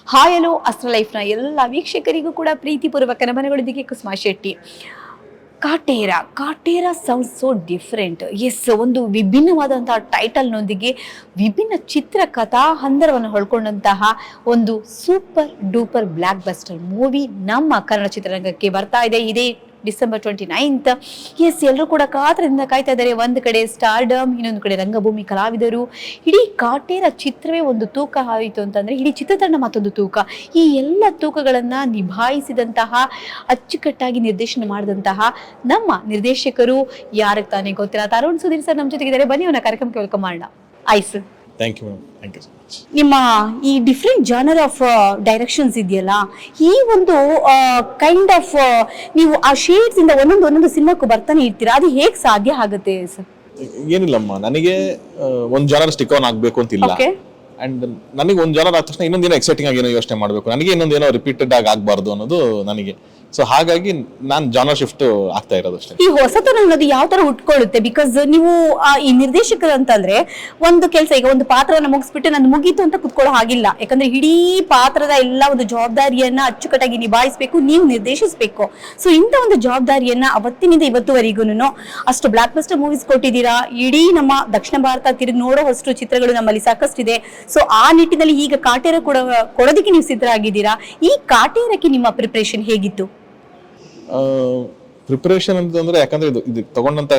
Hi hello ಅಸ್ತ್ರ ಲೈಫ್ನ ಎಲ್ಲ ವೀಕ್ಷಕರಿಗೂ ಕೂಡ ಪ್ರೀತಿಪೂರ್ವಕ ನಮನಗಳೊಂದಿಗೆ Kusuma Shetty. Kaatera sound so different. Yes, ಒಂದು ವಿಭಿನ್ನವಾದಂತಹ ಟೈಟಲ್ನೊಂದಿಗೆ ವಿಭಿನ್ನ ಚಿತ್ರ ಕಥಾ ಹಂದರವನ್ನು ಹೊಳ್ಕೊಂಡಂತಹ ಒಂದು super duper blockbuster movie ನಮ್ಮ ಕನ್ನಡ ಚಿತ್ರರಂಗಕ್ಕೆ ಬರ್ತಾ ಇದೆ. ಇದೇ ಡಿಸೆಂಬರ್ 29th. ಎಸ್, ಎಲ್ಲರೂ ಕೂಡ ಕಾತರದಿಂದ ಕಾಯ್ತಾ ಇದ್ದಾರೆ. ಒಂದು ಕಡೆ ಸ್ಟಾರ್ಡಮ್, ಇನ್ನೊಂದು ಕಡೆ ರಂಗಭೂಮಿ ಕಲಾವಿದರು. ಇಡೀ ಕಾಟೇರ ಚಿತ್ರವೇ ಒಂದು ತೂಕ ಆಯಿತು ಅಂತಂದ್ರೆ ಇಡೀ ಚಿತ್ರತಂಡ ಮತ್ತೊಂದು ತೂಕ. ಈ ಎಲ್ಲ ತೂಕಗಳನ್ನ ನಿಭಾಯಿಸಿದಂತಹ, ಅಚ್ಚುಕಟ್ಟಾಗಿ ನಿರ್ದೇಶನ ಮಾಡಿದಂತಹ ನಮ್ಮ ನಿರ್ದೇಶಕರು ಯಾರಿಗೆ ತಾನೇ ಗೊತ್ತಿಲ್ಲ, ತರುಣ್ ಸುಧೀರ್ ಸರ್ ನಮ್ಮ ಜೊತೆಗಿದ್ದಾರೆ. ಬನ್ನಿ ಅವನ ಕಾರ್ಯಕ್ರಮಕ್ಕೆ ವೆಲ್ಕಮ್ ಮಾಡೋಣ. ಐಸ್, thank you ma'am, thank you so much. ನಿಮ್ಮ ಈ ಡಿಫ್ರೆಂಟ್ ಜಾನರ್ ಆಫ್ ಡೈರೆಕ್ಷನ್ಸ್ ಇದೆಯಲ್ಲ, ಈ ಒಂದು ಕೈಂಡ್ ಆಫ್ ನೀವು ಆ ಶೇಡ್ಸ್ ಇಂದ ಒಂದೊಂದು ಸಿನಿಮಾಕ್ಕೂ ಬರ್ತಾನೆ ಇರ್ತೀರಾ, ಅದು ಹೇಗೆ ಸಾಧ್ಯ ಆಗುತ್ತೆ ಸರ್? ಏನಿಲ್ಲಮ್ಮ, ನನಗೆ ಒಂದ್ ಜಾನರ್ ಸ್ಟಿಕ್ ಆನ್ ಆಗ್ಬೇಕು ಅಂತಿಲ್ಲ. ಅಂಡ್ ನನಗೆ ಒಂದ್ ಜಾನರ್ ಆದ ತಕ್ಷಣ ಇನ್ನೊಂದೇನೋ ಎಕ್ಸೈಟಿಂಗ್ ಆಗಿ ಏನೋ ಯೋಚನೆ ಮಾಡ್ಬೇಕು, ನನಗೆ ಇನ್ನೊಂದೇನೋ ರಿಪೀಟೆಡ್ ಆಗಿ ಆಗ್ಬಾರ್ದು ಅನ್ನೋದು ನನಗೆ. ಸೊ ಹಾಗಾಗಿ ನಾನು ಜಾನರ್ ಶಿಫ್ಟ್ ಆಗ್ತಾ ಇರೋದು ಅಷ್ಟೇ. ಈ ಹೊಸತನ ಅನ್ನೋದು ಯಾವ ತರ ಹುಟ್ಕೊಳ್ಳುತ್ತೆ? ಬಿಕಾಸ್ ನೀವು ಈ ನಿರ್ದೇಶಕರು ಅಂತಂದ್ರೆ ಒಂದು ಕೆಲಸ, ಈಗ ಒಂದು ಪಾತ್ರವನ್ನ ಮುಗಿಸ್ಬಿಟ್ಟು ನಾನು ಮುಗೀತು ಅಂತ ಕುತ್ಕೊಳ್ಳೋ ಹಾಗಿಲ್ಲ. ಯಾಕಂದ್ರೆ ಇಡೀ ಪಾತ್ರದ ಎಲ್ಲ ಒಂದು ಜವಾಬ್ದಾರಿಯನ್ನ ಅಚ್ಚುಕಟ್ಟಾಗಿ ನಿಭಾಯಿಸಬೇಕು, ನೀವು ನಿರ್ದೇಶಿಸಬೇಕು. ಸೊ ಇಂಥ ಒಂದು ಜವಾಬ್ದಾರಿಯನ್ನ ಅವತ್ತಿನಿಂದ ಇವತ್ತುವರೆಗೂ ಅಷ್ಟು ಬ್ಲಾಕ್ ಬಸ್ಟರ್ ಮೂವೀಸ್ ಕೊಟ್ಟಿದ್ದೀರಾ. ಇಡೀ ನಮ್ಮ ದಕ್ಷಿಣ ಭಾರತ ತಿರುಗಿ ನೋಡೋ ಅಷ್ಟು ಚಿತ್ರಗಳು ನಮ್ಮಲ್ಲಿ ಸಾಕಷ್ಟಿದೆ. ಸೊ ಆ ನಿಟ್ಟಿನಲ್ಲಿ ಈಗ ಕಾಟೇರ ಕೊಡೋದಕ್ಕೆ ನೀವು ಸಿದ್ಧರಾಗಿದ್ದೀರಾ. ಈ ಕಾಟೇರಕ್ಕೆ ನಿಮ್ಮ ಪ್ರಿಪರೇಷನ್ ಹೇಗಿತ್ತು? ಪ್ರಿಪರೇಷನ್ ಅಂತಂದ್ರೆ, ಯಾಕಂದ್ರೆ ಇದು ತಗೊಂಡಂತ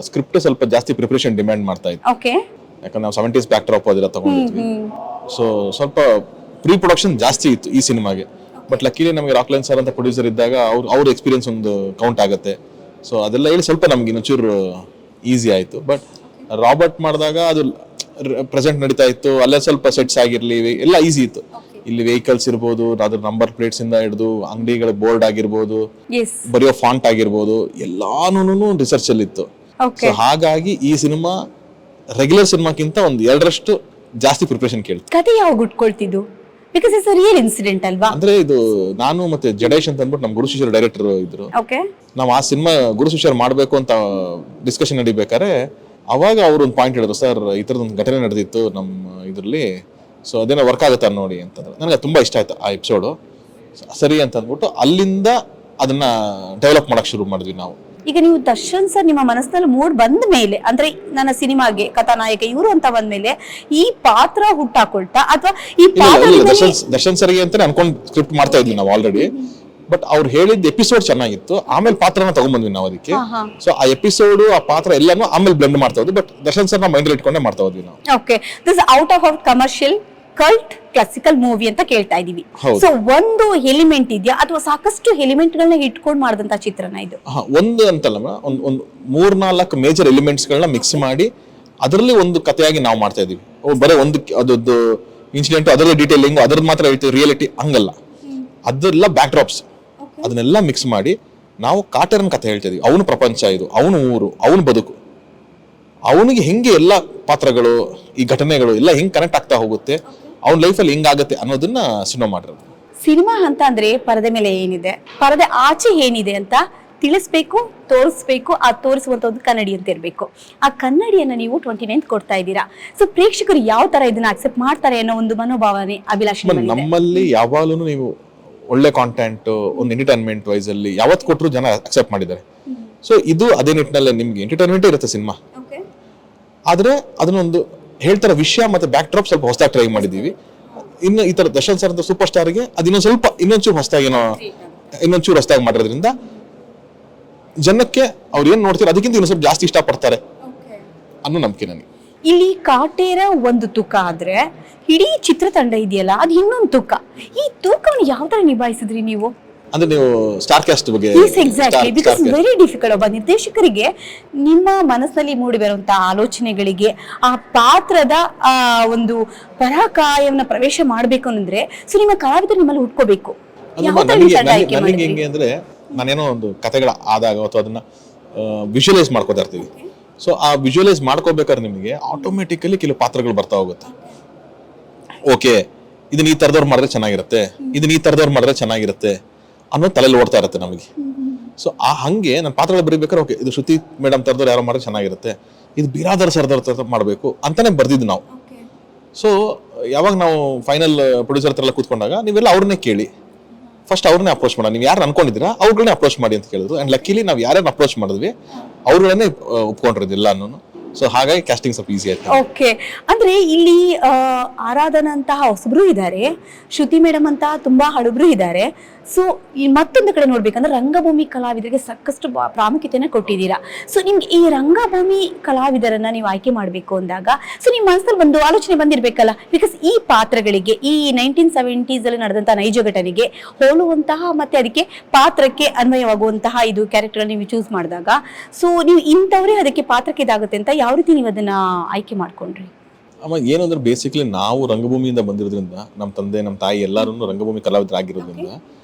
ಸ್ಕ್ರಿಪ್ಟ್ ಸ್ವಲ್ಪ ಜಾಸ್ತಿ ಪ್ರಿಪರೇಷನ್ ಡಿಮ್ಯಾಂಡ್ ಮಾಡ್ತಾ ಇತ್ತು. ಯಾಕಂದ್ರೆ ನಾವು 70s ಬ್ಯಾಕ್ ಡ್ರಾಪ್ ಅದೆಲ್ಲ ತಗೊಂಡಿದ್ವಿ. ಸೊ ಸ್ವಲ್ಪ ಪ್ರೀ ಪ್ರೊಡಕ್ಷನ್ ಜಾಸ್ತಿ ಇತ್ತು ಈ ಸಿನಿಮಾಗೆ. ಬಟ್ ಲಕ್ಕಿಲಿ ನಮಗೆ ರಾಕ್ಲೈನ್ ಸರ್ ಅಂತ ಪ್ರೊಡ್ಯೂಸರ್ ಇದ್ದಾಗ ಅವ್ರ ಎಕ್ಸ್ಪೀರಿಯನ್ಸ್ ಒಂದು ಕೌಂಟ್ ಆಗುತ್ತೆ. ಸೊ ಅದೆಲ್ಲ ಹೇಳಿ ಸ್ವಲ್ಪ ನಮ್ಗೆ ಇನ್ನೊಂಚೂರು ಈಸಿ ಆಯ್ತು. ಬಟ್ ರಾಬರ್ಟ್ ಮಾಡಿದಾಗ ಅದು ಪ್ರೆಸೆಂಟ್ ನಡೀತಾ ಇತ್ತು, ಅಲ್ಲೇ ಸ್ವಲ್ಪ ಸೆಟ್ಸ್ ಆಗಿರ್ಲಿ ಎಲ್ಲ ಈಸಿ ಇತ್ತು. ಇಲ್ಲಿ ವೆಹಿಕಲ್ಸ್ ಇರ್ಬೋದು, ಅದ್ರ ನಂಬರ್ ಪ್ಲೇಟ್ಸ್ ಇಂದ ಹಿಡಿದು ಅಂಗಡಿಗಳ ಬೋರ್ಡ್ ಆಗಿರ್ಬೋದು, ಬರೆಯೋ ಫಾಂಟ್ ಆಗಿರ್ಬೋದು, ಎಲ್ಲಾನು ರಿಸರ್ಚ್ ಅಲ್ಲಿ ಇತ್ತು. ಸೊ ಹಾಗಾಗಿ ಈ ಸಿನಿಮಾ ರೆಗ್ಯುಲರ್ ಸಿನಿಮಾಕ್ಕಿಂತ ಒಂದು 2ರಷ್ಟು ಜಾಸ್ತಿ ಪ್ರಿಪರೇಷನ್ ಕೇಳ್ತು. ಕಥೆ ಯಾವ ಗುಟ್ಕೊಳ್ತಿದ್ದು? Because it's a real incident ಅಲ್ವಾ? ಅಂದ್ರೆ ಇದು ನಾನು ಮತ್ತೆ ಜಡೇಶ್ ಅಂತ ಅಂದ್ಬಿಟ್ಟು ನಮ್ಮ ಗುರು ಶಿಷ್ಯರ ಡೈರೆಕ್ಟರ್ ಇದ್ರು. ನಾವು ಆ ಸಿನಿಮಾ ಗುರು ಶಿಷ್ಯರ್ ಮಾಡ್ಬೇಕು ಅಂತ ಡಿಸ್ಕಷನ್ ನಡಿಬೇಕಾದ್ರೆ ಅವಾಗ ಅವ್ರು ಒಂದು ಪಾಯಿಂಟ್ ಹೇಳಿದ್ರು, ಸರ್ ಈ ತರದೊಂದು ಘಟನೆ ನಡೆದಿತ್ತು ನಮ್ಮ ಇದ್ರಲ್ಲಿ, ಸೊ ಅದೇನೋ ವರ್ಕ್ ಆಗುತ್ತಾ ನೋಡಿ ಅಂತಂದ್ರೆ. ನನಗೆ ತುಂಬಾ ಇಷ್ಟ ಆಯ್ತು ಆ ಎಪಿಸೋಡು. ಸರಿ ಅಂತ ಅಂದ್ಬಿಟ್ಟು ಅಲ್ಲಿಂದ ಅದನ್ನ ಡೆವಲಪ್ ಮಾಡಕ್ ಶುರು ಮಾಡಿದ್ವಿ ನಾವು. ಈಗ ನೀವು ದರ್ಶನ್ ಸರ್ ನಿಮ್ಮ ಮನಸ್ಸಿನಲ್ಲಿ ಮೂಡ್ ಬಂದ ಮೇಲೆ, ಅಂದ್ರೆ ನನ್ನ ಸಿನಿಮಾಗೆ ಕಥಾನಾಯಕ ಇವರು ಅಂತ ಬಂದ್ಮೇಲೆ ಈ ಪಾತ್ರ ಹುಟ್ಟಾಕೊಳ್ತಾ ಅಥವಾ ಈ ದರ್ಶನ್ ಸರ್ಗೆ ಅಂತಾನೆ ಅನ್ಕೊಂಡ್ ಸ್ಕ್ರಿಪ್ಟ್ ಮಾಡ್ತಾ ಇದ್ವಿ ನಾವು ಆಲ್ರೆಡಿ. ಬಟ್ ಅವ್ರು ಹೇಳಿದ ಎಪಿಸೋಡ್ ಚೆನ್ನಾಗಿತ್ತು, ಆಮೇಲೆ ಪಾತ್ರನ ತಗೊಂಡ್ಬಂದ್ವಿ ನಾವು ಅದಕ್ಕೆ. ಸೊ ಆ ಎಪಿಸೋಡ್, ಆ ಪಾತ್ರ ಎಲ್ಲಾನು ಆಮೇಲೆ ಬ್ಲೆಂಡ್ ಮಾಡ್ತಾ ಹೋದ್ವಿ. ಬಟ್ ದರ್ಶನ್ ಸರ್ ನ ಮೈಂಡ್ ಇಟ್ಕೊಂಡೆ ಮಾಡ್ತಾ ಹೋದ್ವಿ ನಾವು. Okay, this out of commercial cult classical movie ಅಂತ ಕೇಳ್ತಾ ಇದೀವಿ. ಸೊ ಒಂದು ಎಲಿಮೆಂಟ್ ಇದೆಯಾ ಅಥವಾ ಸಾಕಷ್ಟು ಎಲಿಮೆಂಟ್ ಗಳನ್ನ ಇಟ್ಕೊಂಡು ಮಾಡಿದಂತ ಚಿತ್ರನ ಇದು? ಒಂದು ಅಂತಲ್ಲ, ಒಂದು 3-4 ಮೇಜರ್ ಎಲಿಮೆಂಟ್ಸ್ ಗಳನ್ನ ಮಿಕ್ಸ್ ಮಾಡಿ ಅದರಲ್ಲಿ ಒಂದು ಕಥೆಯಾಗಿ ನಾವು ಮಾಡ್ತಾ ಇದೀವಿ. ಬರೀ ಒಂದು ಅದೊಂದು ಇನ್ಸಿಡೆಂಟ್, ಅದರ ಡೀಟೇಲಿಂಗ್, ಅದ್ರದ್ದು ಮಾತ್ರ ಹೇಳ್ತೀವಿ, ರಿಯಾಲಿಟಿ ಹಂಗಲ್ಲ. ಅದೆಲ್ಲ ಬ್ಯಾಕ್ ಡ್ರಾಪ್ಸ್, ಅದನ್ನೆಲ್ಲ ಮಿಕ್ಸ್ ಮಾಡಿ ನಾವು ಕಾಟೇರನ್ ಕಥೆ ಹೇಳ್ತಾ ಇದೀವಿ. ಅವನು ಪ್ರಪಂಚ, ಇದು ಅವನು ಊರು, ಅವನು ಬದುಕು, ಅವನಿಗೆ ಹೆಂಗೆ ಎಲ್ಲ ಪಾತ್ರಗಳು, ಈ ಘಟನೆಗಳು ಎಲ್ಲ ಹೆಂಗ್ ಕನೆಕ್ಟ್ ಆಗ್ತಾ ಹೋಗುತ್ತೆ, ಅವನ ಲೈಫಲ್ಲಿ ಹೆಂಗಾಗತ್ತೆ ಅನ್ನೋದನ್ನ ಸಿನಿಮಾ ಮಾಡಿರೋದು. ಸಿನಿಮಾ ಅಂತ ಅಂದ್ರೆ ಪರದೆ ಮೇಲೆ ಏನಿದೆ, ಪರದೆ ಆಚೆ ಏನಿದೆ ಅಂತ ತಿಳಿಸ್ಬೇಕು, ತೋರಿಸ್ಬೇಕು. ಆ ತೋರಿಸುವಂತ ಒಂದು ಕನ್ನಡಿ ಅಂತ ಇರ್ಬೇಕು. ಆ ಕನ್ನಡಿಯನ್ನ ನೀವು 29th ಕೊಡ್ತಾ ಇದ್ದೀರಾ. ಸೊ ಪ್ರೇಕ್ಷಕರು ಯಾವ ತರ ಇದನ್ನ ಅಕ್ಸೆಪ್ಟ್ ಮಾಡ್ತಾರೆ ಅನ್ನೋ ಒಂದು ಮನೋಭಾವನೆ, ಅಭಿಲಾಷೆ ನಮ್ಮಲ್ಲಿ ಯಾವಾಗಲೂ ನೀವು ಒಳ್ಳೆ ಕಾಂಟೆಂಟ್, ಒಂದು ಎಂಟರ್ಟೈನ್ಮೆಂಟ್ ವೈಸ್ ಅಲ್ಲಿ ಯಾವತ್ತು ಕೊಟ್ಟರು ಜನ ಅಕ್ಸೆಪ್ಟ್ ಮಾಡಿದ್ದಾರೆ. ಸೊ ಇದು ಅದೇ ನಿಟ್ಟಿನಲ್ಲಿ ನಿಮ್ಗೆ ಎಂಟರ್ಟೈನ್ಮೆಂಟ್ ಇರುತ್ತೆ ಸಿನಿಮಾ, ಆದ್ರೆ ಅದನ್ನೊಂದು ಹೇಳ್ತಾರ ವಿಷಯ ಮತ್ತೆ ಬ್ಯಾಕ್ ಡ್ರಾಪ್ ಸ್ವಲ್ಪ ಹೊಸದಾಗಿ ಟ್ರೈ ಮಾಡಿದೀವಿ. ಇನ್ನು ಈ ತರ ದರ್ಶನ್ ಸರ್ ಅಂತ ಸೂಪರ್ ಸ್ಟಾರ್ಗೆ ಇನ್ನೊಂಚೂರು ಹೊಸದಾಗಿ ಹೊಸದಾಗಿ ಮಾಡಿರೋದ್ರಿಂದ ಜನಕ್ಕೆ ಅವ್ರು ಏನ್ ನೋಡ್ತಾರೆ ಅದಕ್ಕಿಂತ ಇನ್ನೊಂದು ಸ್ವಲ್ಪ ಜಾಸ್ತಿ ಇಷ್ಟಪಡ್ತಾರೆ ಅನ್ನೋ ನಂಬಿಕೆ ನನಗೆ. ಇಲ್ಲಿ ಕಾಟೇರ ಒಂದು ತೂಕ ಆದ್ರೆ ಇಡೀ ಚಿತ್ರತಂಡ ಇದೆಯಲ್ಲ ಅದು ಇನ್ನೊಂದು ತೂಕ. ಈ ತೂಕವನ್ನು ಯಾವ ತರ ನಿಭಾಯಿಸಿದ್ರಿ ನೀವು? ಅಂದ್ರೆ ನೀವು ಸ್ಟಾರ್ ಕಾಸ್ಟ್ ಬಗ್ಗೆ ಎಕ್ಸಾಕ್ಟ್ಲಿ, ಬಿಕಾಸ್ ವೆರಿ ಡಿಫಿಕಲ್ಟ್. ಒಬ್ಬ ನಿರ್ದೇಶಕರಿಗೆ ನಿಮ್ಮ ಮನಸ್ಸಲ್ಲಿ ಮೂಡಿ ಬರುವಂತಹ ಆಲೋಚನೆಗಳಿಗೆ ಆ ಪಾತ್ರದ ಒಂದು ಪರಾಕಾಯವನ್ನ ಪ್ರವೇಶ ಮಾಡ್ಬೇಕು ಅಂದ್ರೆ ಸೊ ನಿಮ್ಮ ಕಲಾವಿದರು ನಿಮ್ಮಲ್ಲಿ ಹುಟ್ಕೋಬೇಕು. ನನಗೆ ಹೆಂಗೆ ಅಂದ್ರೆ, ನಾನೇನೋ ಒಂದು ಕಥೆಗಳ ಆದಾಗ ಅಥವಾ ಅದನ್ನ ವಿಜುವಲೈಸ್ ಮಾಡ್ಕೋತಾ ಇರ್ತೀವಿ. ಸೊ ಆ ವಿಜುವಲೈಸ್ ಮಾಡ್ಕೋಬೇಕಾದ್ರೆ ನಿಮಗೆ ಆಟೋಮೆಟಿಕಲಿ ಕೆಲವು ಪಾತ್ರಗಳು ಬರ್ತಾ ಹೋಗುತ್ತೆ. ಓಕೆ, ಇದನ್ನ ಈ ತರದವ್ರು ಮಾಡಿದ್ರೆ ಚೆನ್ನಾಗಿರುತ್ತೆ, ಇದನ್ನ ಈ ತರದವ್ರು ಮಾಡಿದ್ರೆ ಚೆನ್ನಾಗಿರುತ್ತೆ ಅನ್ನೋದು ತಲೆಯಲ್ಲಿ ಓಡ್ತಾ ಇರುತ್ತೆ ನಮಗೆ. ಸೊ ಆ ಹಂಗೆ ನನ್ನ ಪಾತ್ರಗಳು ಬರೀಬೇಕಾದ್ರೆ ಓಕೆ, ಇದು ಶ್ರುತಿ ಮೇಡಮ್ ತರದವ್ರು ಯಾರೋ ಮಾಡಿದ್ರೆ ಚೆನ್ನಾಗಿರುತ್ತೆ, ಇದು ಬಿರಾದರ್ ಸರ್ದವ್ರ ತರ ಮಾಡಬೇಕು ಅಂತಾನೆ ಬರ್ದಿದ್ದು ನಾವು. ಸೊ ಯಾವಾಗ ನಾವು ಫೈನಲ್ ಪ್ರೊಡ್ಯೂಸರ್ ಹತ್ರ ಎಲ್ಲ ಕೂತ್ಕೊಂಡಾಗ ನೀವೆಲ್ಲ ಅವ್ರನ್ನೇ ಕೇಳಿ, ಫಸ್ಟ್ ಅವ್ರನ್ನೇ ಅಪ್ರೋಚ್ ಮಾಡೋಣ, ನೀವು ಯಾರು ಅನ್ಕೊಂಡಿದ್ದೀರಾ ಅವ್ಗಳನ್ನೇ ಅಪ್ರೋಚ್ ಮಾಡಿ ಅಂತ ಕೇಳಿದ್ರು. ಆ್ಯಂಡ್ ಲಕ್ಕಿಲಿ ನಾವು ಯಾರ್ಯಾರು ಅಪ್ರೋಚ್ ಮಾಡಿದ್ವಿ ಅವ್ರುಗಳನ್ನೇ ಒಪ್ಕೊಂಡಿರೋದು ಎಲ್ಲಾನು. ಸೊ ಹಾಗಾಗಿ ಕ್ಯಾಸ್ಟಿಂಗ್ ಸ್ವಲ್ಪ ಈಸಿ ಆಯ್ತು. ಓಕೆ, ಅಂದ್ರೆ ಇಲ್ಲಿ ಆರಾಧನಾ ಅಂತಹ ಹೊಸಬ್ರು ಇದ್ದಾರೆ, ಶ್ರುತಿ ಮೇಡಮ್ ಅಂತ ತುಂಬಾ ಹಳಬ್ರು ಇದ್ದಾರೆ. ಸೊ ಈ ಮತ್ತೊಂದು ಕಡೆ ನೋಡ್ಬೇಕಂದ್ರೆ ರಂಗಭೂಮಿ ಕಲಾವಿದರಿಗೆ ಸಾಕಷ್ಟು ಪ್ರಾಮುಖ್ಯತೆನ ಕೊಟ್ಟಿದ್ದೀರಾ. ಸೊ ನಿಮ್ಗೆ ಈ ರಂಗಭೂಮಿ ಕಲಾವಿದರನ್ನ ನೀವು ಆಯ್ಕೆ ಮಾಡಬೇಕು ಅಂದಾಗ ಸೊ ನಿಮ್ಮ ಮನಸ್ಸಲ್ಲಿ ಒಂದು ಆಲೋಚನೆ ಬಂದಿರಬೇಕಲ್ಲ, ಬಿಕಾಸ್ ಈ ಪಾತ್ರಗಳಿಗೆ ಈ 1970s ಅಲ್ಲಿ ನಡೆದಂತಹ ನೈಜ ಘಟನೆಗೆ ಹೋಲುವಂತಹ ಮತ್ತೆ ಅದಕ್ಕೆ ಪಾತ್ರಕ್ಕೆ ಅನ್ವಯವಾಗುವಂತಹ ಇದು ಕ್ಯಾರೆಕ್ಟರ್ ನೀವು ಚೂಸ್ ಮಾಡಿದಾಗ ಸೊ ನೀವು ಇಂಥವ್ರೇ ಅದಕ್ಕೆ ಪಾತ್ರಕ್ಕೆ ಇದಾಗುತ್ತೆ ಅಂತ ಯಾವ ರೀತಿ ನೀವು ಅದನ್ನ ಆಯ್ಕೆ ಮಾಡ್ಕೊಂಡ್ರಿ? ಅಮ್ಮ ಏನು ಅಂದ್ರೆ ಬೇಸಿಕ್ಲಿ ನಾವು ರಂಗಭೂಮಿಯಿಂದ ಬಂದಿರೋದ್ರಿಂದ ನಮ್ಮ ತಂದೆ ನಮ್ಮ ತಾಯಿ ಎಲ್ಲರೂ ರಂಗಭೂಮಿ ಕಲಾವಿದರಾಗಿರೋದ್ರಿಂದ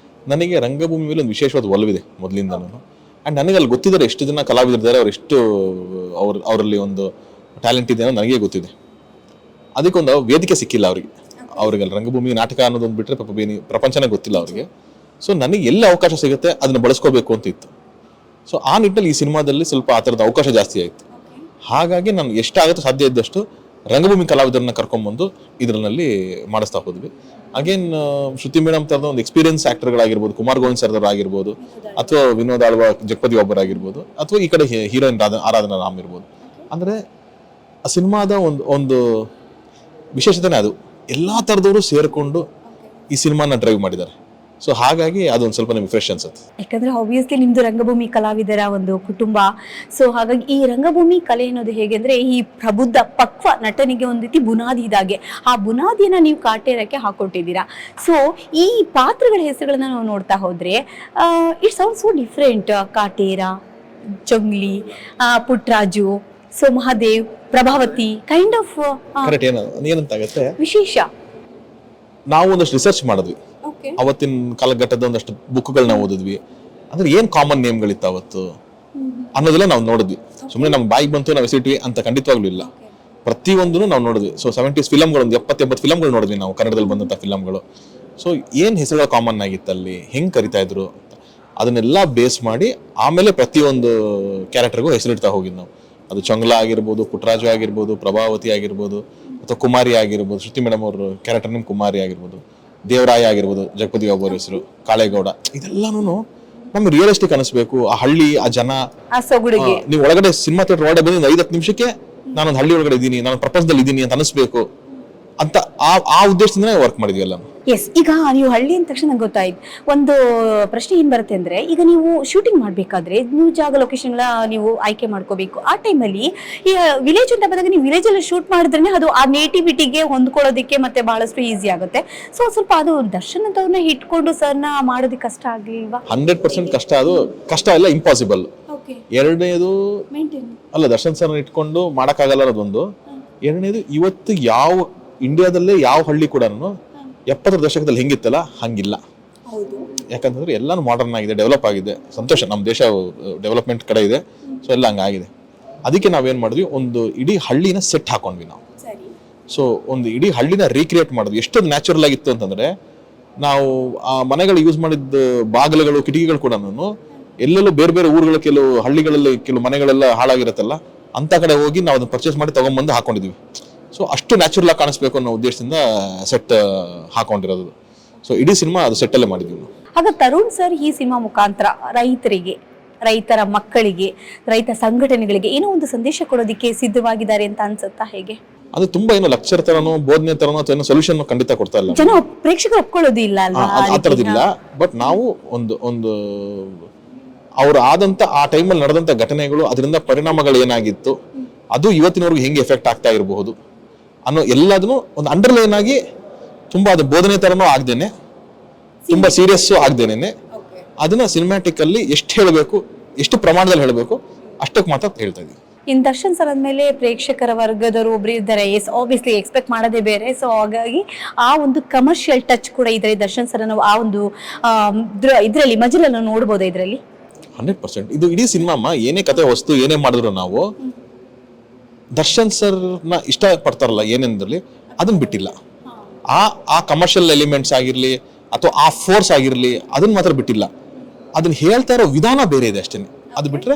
ನನಗೆ ರಂಗಭೂಮಿ ಮೇಲೆ ಒಂದು ವಿಶೇಷವಾದ ಒಲವಿದೆ ಮೊದಲಿಂದ. ಆ್ಯಂಡ್ ನನಗೆ ಅಲ್ಲಿ ಗೊತ್ತಿದ್ದಾರೆ ಎಷ್ಟು ಜನ ಕಲಾವಿದರಿದ್ದಾರೆ, ಅವ್ರು ಎಷ್ಟು ಅವರಲ್ಲಿ ಒಂದು ಟ್ಯಾಲೆಂಟ್ ಇದೆ ಅನ್ನೋದು ನನಗೆ ಗೊತ್ತಿದೆ. ಅದಕ್ಕೊಂದು ವೇದಿಕೆ ಸಿಕ್ಕಿಲ್ಲ ಅವ್ರಿಗೆ ಅಲ್ಲಿ ರಂಗಭೂಮಿ ನಾಟಕ ಅನ್ನೋದೊಂದು ಬಿಟ್ಟರೆ ಪ್ರಪಂಚನೇ ಗೊತ್ತಿಲ್ಲ ಅವ್ರಿಗೆ. ಸೊ ನನಗೆ ಎಲ್ಲಿ ಅವಕಾಶ ಸಿಗುತ್ತೆ ಅದನ್ನು ಬಳಸ್ಕೋಬೇಕು ಅಂತ ಇತ್ತು. ಸೊ ಆ ನಿಟ್ಟಿನಲ್ಲಿ ಈ ಸಿನಿಮಾದಲ್ಲಿ ಸ್ವಲ್ಪ ಆ ಥರದ ಅವಕಾಶ ಜಾಸ್ತಿ ಆಯಿತು. ಹಾಗಾಗಿ ನಾನು ಎಷ್ಟಾಗುತ್ತೋ ಸಾಧ್ಯ ಇದ್ದಷ್ಟು ರಂಗಭೂಮಿ ಕಲಾವಿದರನ್ನ ಕರ್ಕೊಂಡ್ಬಂದು ಇದರಲ್ಲಿ ಮಾಡಿಸ್ತಾ ಹೋದ್ವಿ. ಅಗೇನ್ ಶ್ರುತಿ ಮೇಡಮ್ ಥರದ ಒಂದು ಎಕ್ಸ್ಪೀರಿಯನ್ಸ್ ಆಕ್ಟರ್ಗಳಾಗಿರ್ಬೋದು, ಕುಮಾರ್ ಗೋವಿಂದ್ ಸರ್ದಾರ್ ಆಗಿರ್ಬೋದು, ಅಥವಾ ವಿನೋದ್ ಆಳ್ವ ಜಗಪತಿ ಒಬ್ಬರಾಗಿರ್ಬೋದು, ಅಥವಾ ಈ ಕಡೆ ಹೀರೋಯಿನ್ ಆರಾಧನಾ ರಾಮ್ ಇರ್ಬೋದು. ಅಂದರೆ ಆ ಸಿನಿಮಾದ ಒಂದು ವಿಶೇಷತೆನೇ ಅದು, ಎಲ್ಲ ಥರದವರು ಸೇರಿಕೊಂಡು ಈ ಸಿನಿಮಾನ ಡ್ರೈವ್ ಮಾಡಿದ್ದಾರೆ. ಸೊ ಹಾಗಾಗಿ ಅದೊಂದು ಸ್ವಲ್ಪ ನಿಮ್ಗೆ ಫ್ರೆಶ್ ಅನ್ಸುತ್ತೆ. ಯಾಕಂದ್ರೆ ಆಬ್ವಿಯಸ್ಲಿ ನಿಮ್ದು ರಂಗಭೂಮಿ ಕಲಾವಿದರ ಒಂದು ಕುಟುಂಬ. ಸೊ ಹಾಗಾಗಿ ಈ ರಂಗಭೂಮಿ ಕಲೆ ಅನ್ನೋದು ಹೇಗೆ ಅಂದ್ರೆ ಈ ಪ್ರಬುದ್ಧ ಪಕ್ವ ನಟನಿಗೆ ಒಂದು ರೀತಿ ಬುನಾದಿ ಇದಾಗೆ, ಆ ಬುನಾದಿಯನ್ನ ನೀವು ಕಾಟೇರಕ್ಕೆ ಹಾಕೊಟ್ಟಿದ್ದೀರಾ. ಸೊ ಈ ಪಾತ್ರಗಳ ಹೆಸರುಗಳನ್ನ ನಾವು ನೋಡ್ತಾ ಹೋದ್ರೆ it's sound so different. Kaatera, Jangli, Putraju, so Mahadev, Prabhavati, kind of ಏನಂತಾಗತ್ತೆ ವಿಶೇಷ. ನಾವು ಒಂದಷ್ಟು ರಿಸರ್ಚ್ ಮಾಡಿದ್ವಿ, ಅವತ್ತಿನ ಕಾಲಘಟ್ಟದ ಒಂದಷ್ಟು ಬುಕ್ಗಳನ್ನ ಓದಿದ್ವಿ. ಅಂದ್ರೆ ಏನ್ ಕಾಮನ್ ನೇಮ್ಗಳಿತ್ತು ಅವತ್ತು ಅನ್ನೋದೆಲ್ಲ ನಾವು ನೋಡಿದ್ವಿ. ಸುಮ್ಮನೆ ನಮ್ಗೆ ಬಾಯಿಗೆ ಬಂತು ನಾವು ಹೆಸರಿಟ್ವಿ ಅಂತ ಖಂಡಿತವಾಗ್ಲೂ ಇಲ್ಲ. ಪ್ರತಿಯೊಂದನ್ನು ನಾವು ನೋಡಿದ್ವಿ. ಸೊ 70s ಫಿಲಮ್ಗಳು ಒಂದು 70-80 ಫಿಲಮ್ಗಳು ನೋಡಿದ್ವಿ ನಾವು, ಕನ್ನಡದಲ್ಲಿ ಬಂದಂಥ ಫಿಲಮ್ಗಳು. ಸೊ ಏನ್ ಹೆಸರುಗಳು ಕಾಮನ್ ಆಗಿತ್ತು ಅಲ್ಲಿ, ಹೆಂಗ್ ಕರಿತಾ ಇದ್ರು, ಅದನ್ನೆಲ್ಲ ಬೇಸ್ ಮಾಡಿ ಆಮೇಲೆ ಪ್ರತಿಯೊಂದು ಕ್ಯಾರೆಕ್ಟರ್ಗೂ ಹೆಸರಿಡ್ತಾ ಹೋಗಿದ್ದು ನಾವು. ಅದು ಚೊಂಗ್ಲಾ ಆಗಿರ್ಬೋದು, ಪುಟ್ರಾಜು ಆಗಿರ್ಬೋದು, ಪ್ರಭಾವತಿ ಆಗಿರ್ಬೋದು, ಅಥವಾ ಕುಮಾರಿ ಆಗಿರ್ಬೋದು, ಶ್ರುತಿ ಮೇಡಮ್ ಅವ್ರ ಕ್ಯಾರೆಕ್ಟರ್ ನೇಮ್ ಕುಮಾರಿ ಆಗಿರ್ಬೋದು, ದೇವರಾಯ ಆಗಿರ್ಬೋದು, ಜಗಪತಿ ಒಬ್ಬರ ಹೆಸರು, ಕಾಳೇಗೌಡ, ಇದೆಲ್ಲಾನು ನಮ್ಗೆ ರಿಯಲಿಸ್ಟಿಕ್ ಅನಿಸ್ಬೇಕು. ಆ ಹಳ್ಳಿ, ಆ ಜನ, ನೀವು ಒಳಗಡೆ ಸಿನಿಮಾ ಥಿಯೇಟರ್ ಒಳಗಡೆ ಬಂದು 5-10 ನಿಮಿಷಕ್ಕೆ ನಾನೊಂದು ಹಳ್ಳಿ ಒಳಗಡೆ ಇದ್ದೀನಿ, ನಾನು ಪ್ರಪಂಚದಲ್ಲಿ ಇದ್ದೀನಿ ಅಂತ ಅನಿಸ್ಬೇಕು ಅಂತ ಆ ಉದ್ದೇಶದಿಂದನೇ ವರ್ಕ್ ಮಾಡಿದ್ವಿ ಎಲ್ಲ. ಎಸ್, ಈಗ ನೀವು ಹಳ್ಳಿ ಅಂದ ತಕ್ಷಣ ನಂಗೆ ಗೊತ್ತಾಯ್ತು. ಒಂದು ಪ್ರಶ್ನೆ ಏನ್ ಬರುತ್ತೆ ಅಂದ್ರೆ, ಈಗ ನೀವು ಶೂಟಿಂಗ್ ಮಾಡ್ಬೇಕಾದ್ರೆ ನೀವು ಜಾಗ ಲೊಕೇಶನ್ ನೀವು ಆಯ್ಕೆ ಮಾಡ್ಕೋಬೇಕು. ಆ ಟೈಮಲ್ಲಿ ಈ ವಿಲೇಜ್ ಅಂತ ಬಂದಾಗ ನೀವು ವಿಲೇಜ್ ಅಲ್ಲಿ ಶೂಟ್ ಮಾಡಿದ್ರೆ ಅದು ಆ ನೇಟಿವಿಟಿಗೆ ಹೊಂದ್ಕೊಳ್ಳೋದಕ್ಕೆ ಮತ್ತೆ ಬಹಳಷ್ಟು ಈಸಿ ಆಗುತ್ತೆ. ಸೊ ಸ್ವಲ್ಪ ಅದು ದರ್ಶನ್ ಅಂತವ್ರನ್ನ ಇಟ್ಕೊಂಡು ಸರ್ನ ಮಾಡೋದಕ್ಕೆ ಕಷ್ಟ ಆಗ್ಲಿಲ್ವಾ? 100% ಕಷ್ಟ. ಅದು ಕಷ್ಟ ಇಲ್ಲ, ಇಂಪಾಸಿಬಲ್. ಎರಡನೇದು ಅಲ್ಲ, ದರ್ಶನ್ ಸರ್ನ ಇಟ್ಕೊಂಡು ಮಾಡಕ್ಕಾಗಲ್ಲ ಅನ್ನೋದೊಂದು. ಎರಡನೇದು, ಇವತ್ತು ಯಾವ ಇಂಡಿಯಾದಲ್ಲೇ ಯಾವ ಹಳ್ಳಿ ಕೂಡ 70ರ ದಶಕದಲ್ಲಿ ಹೆಂಗಿತ್ತಲ್ಲ ಹಂಗಿಲ್ಲ. ಯಾಕಂತಂದ್ರೆ ಎಲ್ಲಾನು ಮಾಡರ್ನ್ ಆಗಿದೆ, ಡೆವಲಪ್ ಆಗಿದೆ. ಸಂತೋಷ, ನಮ್ಮ ದೇಶ ಡೆವಲಪ್ಮೆಂಟ್ ಕಡೆ ಇದೆ. ಸೊ ಎಲ್ಲ ಹಂಗಾಗಿದೆ. ಅದಕ್ಕೆ ನಾವೇನ್ ಮಾಡಿದ್ವಿ, ಒಂದು ಇಡೀ ಹಳ್ಳಿನ ಸೆಟ್ ಹಾಕೊಂಡ್ವಿ ನಾವು. ಸೊ ಒಂದು ಇಡೀ ಹಳ್ಳಿನ ರೀಕ್ರಿಯೇಟ್ ಮಾಡಿದ್ವಿ. ಎಷ್ಟೊಂದು ನ್ಯಾಚುರಲ್ ಆಗಿತ್ತು ಅಂತಂದ್ರೆ, ನಾವು ಆ ಮನೆಗಳು ಯೂಸ್ ಮಾಡಿದ ಬಾಗಿಲುಗಳು, ಕಿಟಕಿಗಳು ಕೂಡ ಎಲ್ಲೆಲ್ಲೂ ಬೇರೆ ಬೇರೆ ಊರುಗಳ ಕೆಲವು ಹಳ್ಳಿಗಳಲ್ಲಿ ಕೆಲವು ಮನೆಗಳೆಲ್ಲ ಹಾಳಾಗಿರುತ್ತಲ್ಲ, ಅಂತ ಕಡೆ ಹೋಗಿ ನಾವು ಅದನ್ನ ಪರ್ಚೇಸ್ ಮಾಡಿ ತಗೊಂಡ್ಬಂದು ಹಾಕೊಂಡಿದ್ವಿ. ಸೊ ಅಷ್ಟು ನ್ಯಾಚುರಲ್ ಆಗಿ ಕಾಣಿಸ್ಬೇಕು ಅನ್ನೋ ಉದ್ದೇಶದಿಂದ ಸೆಟ್ ಹಾಕೊಂಡಿರೋದು. ಸೊ ಇಡೀ ಸಿನಿಮಾ ಅದು ಸೆಟ್ ಅಲ್ಲೇ ಮಾಡಿದ್ವಿ ನಾವು. ಆಗ ತರುಣ್ ಸರ್ ಈ ಸಿನಿಮಾ ಮುಖಾಂತರ ರೈತರಿಗೆ, ರೈತರ ಮಕ್ಕಳಿಗೆ, ರೈತ ಸಂಘಟನೆಗಳಿಗೆ ಏನೋ ಒಂದು ಸಂದೇಶ ಕೊಡೋದಕ್ಕೆ ಸಿದ್ಧವಾಗಿದ್ದಾರೆ ಅಂತ ಅನ್ಸುತ್ತಾ? ಹೇಗೆ ಅದು ತುಂಬಾ ಏನೋ ಲೆಕ್ಚರ್ ತರನೋ ಬೋಧನೆ ತರನೋ ಅಥವಾ ಏನೋ ಸೊಲ್ಯೂಷನ್ ಖಂಡಿತ ಕೊಡ್ತಾ ಇಲ್ಲ. ಜನ ಪ್ರೇಕ್ಷಕರು ಒಪ್ಕೊಳ್ಳೋದಿಲ್ಲ ಅಲ್ವಾ? ಆ ಥರದಿಲ್ಲ. ಬಟ್ ನಾವು ಒಂದು ಅವ್ರು ಆದಂತ ಆ ಟೈಮಲ್ಲಿ ನಡೆದಂತ ಘಟನೆಗಳು, ಅದರಿಂದ ಪರಿಣಾಮಗಳು ಏನಾಗಿತ್ತು, ಅದು ಇವತ್ತಿನವರೆಗೂ ಹೆಂಗೆ ಎಫೆಕ್ಟ್ ಆಗ್ತಾ ಇರಬಹುದು ಅನ್ನೋ ಎಲ್ಲದನ್ನು ಒಂದು ಅಂಡರ್ಲೈನ್ ಆಗಿ, ತುಂಬಾ ಅದು ಬೋಧನೆ ತರನೂ ಆಗ್ದೇನೆ, ತುಂಬಾ ಸೀರಿಯಸ್ ಆಗ್ದೇನೆ, ಅದನ್ನ ಸಿನಿಮ್ಯಾಟಿಕ್ ಅಲ್ಲಿ ಎಷ್ಟು ಹೇಳಬೇಕು, ಎಷ್ಟು ಪ್ರಮಾಣದಲ್ಲಿ ಹೇಳಬೇಕು ಅಷ್ಟಕ್ಕೆ ಮಾತ್ರ ಹೇಳ್ತಾ ಇದೀವಿ. ಇನ್ ದರ್ಶನ್ ಸರ್ ಆದ್ಮೇಲೆ ಪ್ರೇಕ್ಷಕರ ವರ್ಗದವರು ಒಬ್ರು ಇದ್ದಾರೆ, ಎಸ್ ಆಬ್ವಿಯಸ್ಲಿ ಎಕ್ಸ್ಪೆಕ್ಟ್ ಮಾಡೋದೇ ಬೇರೆ. ಸೊ ಹಾಗಾಗಿ ಆ ಒಂದು ಕಮರ್ಷಿಯಲ್ ಟಚ್ ಕೂಡ ಇದ್ರೆ ದರ್ಶನ್ ಸರ್ ನಾವು ಆ ಒಂದು ಇದ್ರಲ್ಲಿ ಮಜಲನ್ನು ನೋಡ್ಬೋದು. ಇದರಲ್ಲಿ 100% ಇದು ಇಡೀ ಸಿನಿಮಾ ಏನೇ ಕತೆ ವಸ್ತು ಏನೇ ಮಾಡಿದ್ರು ನಾವು ದರ್ಶನ್ ಸರ್ನ ಇಷ್ಟ ಪಡ್ತಾರಲ್ಲ ಏನೇನದ್ರಲ್ಲಿ, ಅದನ್ನ ಬಿಟ್ಟಿಲ್ಲ. ಆ ಕಮರ್ಷಿಯಲ್ ಎಲಿಮೆಂಟ್ಸ್ ಆಗಿರ್ಲಿ ಅಥವಾ ಆ ಫೋರ್ಸ್ ಆಗಿರ್ಲಿ, ಅದನ್ನ ಮಾತ್ರ ಬಿಟ್ಟಿಲ್ಲ. ಅದನ್ನ ಹೇಳ್ತಾ ಇರೋ ವಿಧಾನ ಬೇರೆ ಇದೆ ಅಷ್ಟೇ. ಅದು ಬಿಟ್ರೆ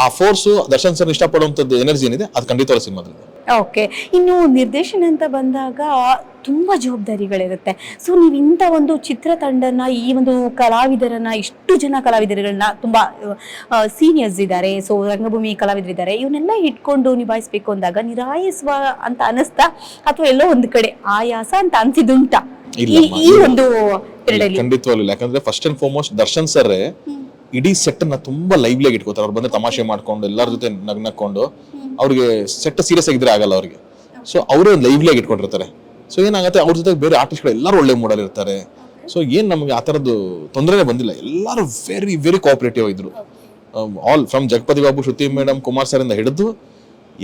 ಆ ಫೋರ್ಸು, ದರ್ಶನ್ ಸರ್ ಇಷ್ಟಪಡುವಂಥದ್ದು ಎನರ್ಜಿ ಏನಿದೆ ಅದು ಖಂಡಿತವಾದ ಸಿನಿಮಾದಲ್ಲಿ. ಓಕೆ. ಇನ್ನು ನಿರ್ದೇಶನ ಅಂತ ಬಂದಾಗ ತುಂಬಾ ಜವಾಬ್ದಾರಿಗಳಿರುತ್ತೆ. ಸೊ ನೀವು ಇಂಥ ಒಂದು ಚಿತ್ರತಂಡನ, ಈ ಒಂದು ಕಲಾವಿದರನ್ನ, ಇಷ್ಟು ಜನ ಕಲಾವಿದರುಗಳನ್ನ, ತುಂಬಾ ಸೀನಿಯರ್ಸ್ ಇದ್ದಾರೆ, ಸೊ ರಂಗಭೂಮಿ ಕಲಾವಿದರಿದ್ದಾರೆ, ಇವನ್ನೆಲ್ಲ ಇಟ್ಕೊಂಡು ನಿಭಾಯಿಸ್ಬೇಕು ಅಂದಾಗ ನಿರಾಯಿಸುವ ಅಂತ ಅನಿಸ್ತಾ, ಅಥವಾ ಎಲ್ಲೋ ಒಂದು ಕಡೆ ಆಯಾಸ ಅಂತ ಅನ್ಸಿದುಂಟ ಈ ಒಂದು ಪೀರಿಯಡ್? ಖಂಡಿತವಾಗ್ಲಿಲ್ಲ. ಯಾಕಂದ್ರೆ first and foremost Darshan sir ಇಡೀ ಸೆಟ್ ಅನ್ನ ತುಂಬಾ ಲೈವ್ಲಿಯಾಗಿ ಇಟ್ಕೋತಾರೆ. ಅವ್ರು ಬಂದ್ರೆ ತಮಾಷೆ ಮಾಡ್ಕೊಂಡು ಎಲ್ಲರ ಜೊತೆ ನಗ್ನಕೊಂಡು, ಅವ್ರಿಗೆ ಸೆಟ್ ಸೀರಿಯಸ್ ಆಗಿದ್ರೆ ಆಗಲ್ಲ ಅವ್ರಿಗೆ. ಸೊ ಅವರೇ ಒಂದು ಲೈವ್ಲಿಯಾಗಿ ಇಟ್ಕೊಂಡಿರ್ತಾರೆ. ಸೊ ಏನಾಗುತ್ತೆ, ಅವ್ರ ಜೊತೆ ಬೇರೆ ಆರ್ಟಿಸ್ಟ್ಗಳು ಎಲ್ಲರೂ ಒಳ್ಳೆ ಮೂಡಲ್ಲಿ ಇರ್ತಾರೆ. ಸೊ ಏನ್ ನಮಗೆ ಆ ತರದ್ದು ತೊಂದರೆನೇ ಬಂದಿಲ್ಲ. ಎಲ್ಲರೂ ವೆರಿ ವೆರಿ ಕೋಆಪರೇಟಿವ್ ಇದ್ರು. All from Jagapathi Babu, Shruti madam, Kumar sir ಇಂದ ಹಿಡಿದು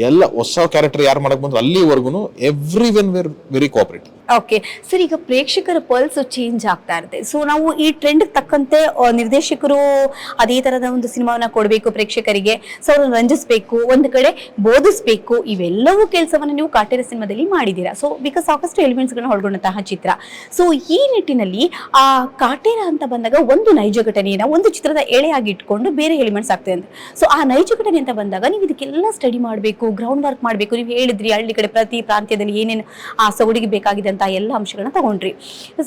ಎಲ್ಲ ಹೊಸ ಕ್ಯಾರೆಕ್ಟರ್ ಯಾರು ಮಾಡಕ್ ಬಂದ್ರು ಅಲ್ಲಿವರೆಗೂ every one were very cooperative. Okay sir, ಈಗ ಪ್ರೇಕ್ಷಕರ ಪಲ್ಸ್ ಚೇಂಜ್ ಆಗ್ತಾ ಇರುತ್ತೆ. ಸೊ ನಾವು ಈ ಟ್ರೆಂಡ್ ತಕ್ಕಂತೆ ನಿರ್ದೇಶಕರು ಅದೇ ತರದ ಒಂದು ಸಿನಿಮಾವನ್ನ ಕೊಡಬೇಕು ಪ್ರೇಕ್ಷಕರಿಗೆ. ಸೊ ಅವ್ರನ್ನ ರಂಜಿಸ್ಬೇಕು, ಒಂದು ಕಡೆ ಬೋಧಿಸ್ಬೇಕು, ಇವೆಲ್ಲವೂ ಕೆಲಸವನ್ನ ನೀವು ಕಾಟೇರ ಸಿನಿಮಾದಲ್ಲಿ ಮಾಡಿದ್ದೀರಾ. ಸೊ ಬಿಕಾಸ್ ಸಾಕಷ್ಟು ಎಲಿಮೆಂಟ್ಸ್ ಗಳನ್ನ ಒಳಗೊಂಡಂತಹ ಚಿತ್ರ. ಸೊ ಈ ನಿಟ್ಟಿನಲ್ಲಿ ಆ ಕಾಟೇರ ಅಂತ ಬಂದಾಗ ಒಂದು ನೈಜ ಘಟನೆಯನ್ನ ಒಂದು ಚಿತ್ರದ ಎಳೆಯಾಗಿ ಇಟ್ಕೊಂಡು ಬೇರೆ ಎಲಿಮೆಂಟ್ಸ್ ಆಗ್ತದೆ ಅಂತ. ಸೊ ಆ ನೈಜ ಘಟನೆ ಅಂತ ಬಂದಾಗ ನೀವು ಇದಕ್ಕೆಲ್ಲ ಸ್ಟಡಿ ಮಾಡಬೇಕು, ಗ್ರೌಂಡ್ ವರ್ಕ್ ಮಾಡಬೇಕು. ನೀವು ಹೇಳಿದ್ರಿ ಹಳ್ಳಿ ಕಡೆ ಪ್ರತಿ ಪ್ರಾಂತ್ಯದಲ್ಲಿ ಏನೇನು ಆ ಸೊಗಡಿಗೆ ಬೇಕಾಗಿದೆ ಅಂತ ಎಲ್ಲ ಅಂಶಗಳನ್ನ ತಗೊಂಡ್ರಿ.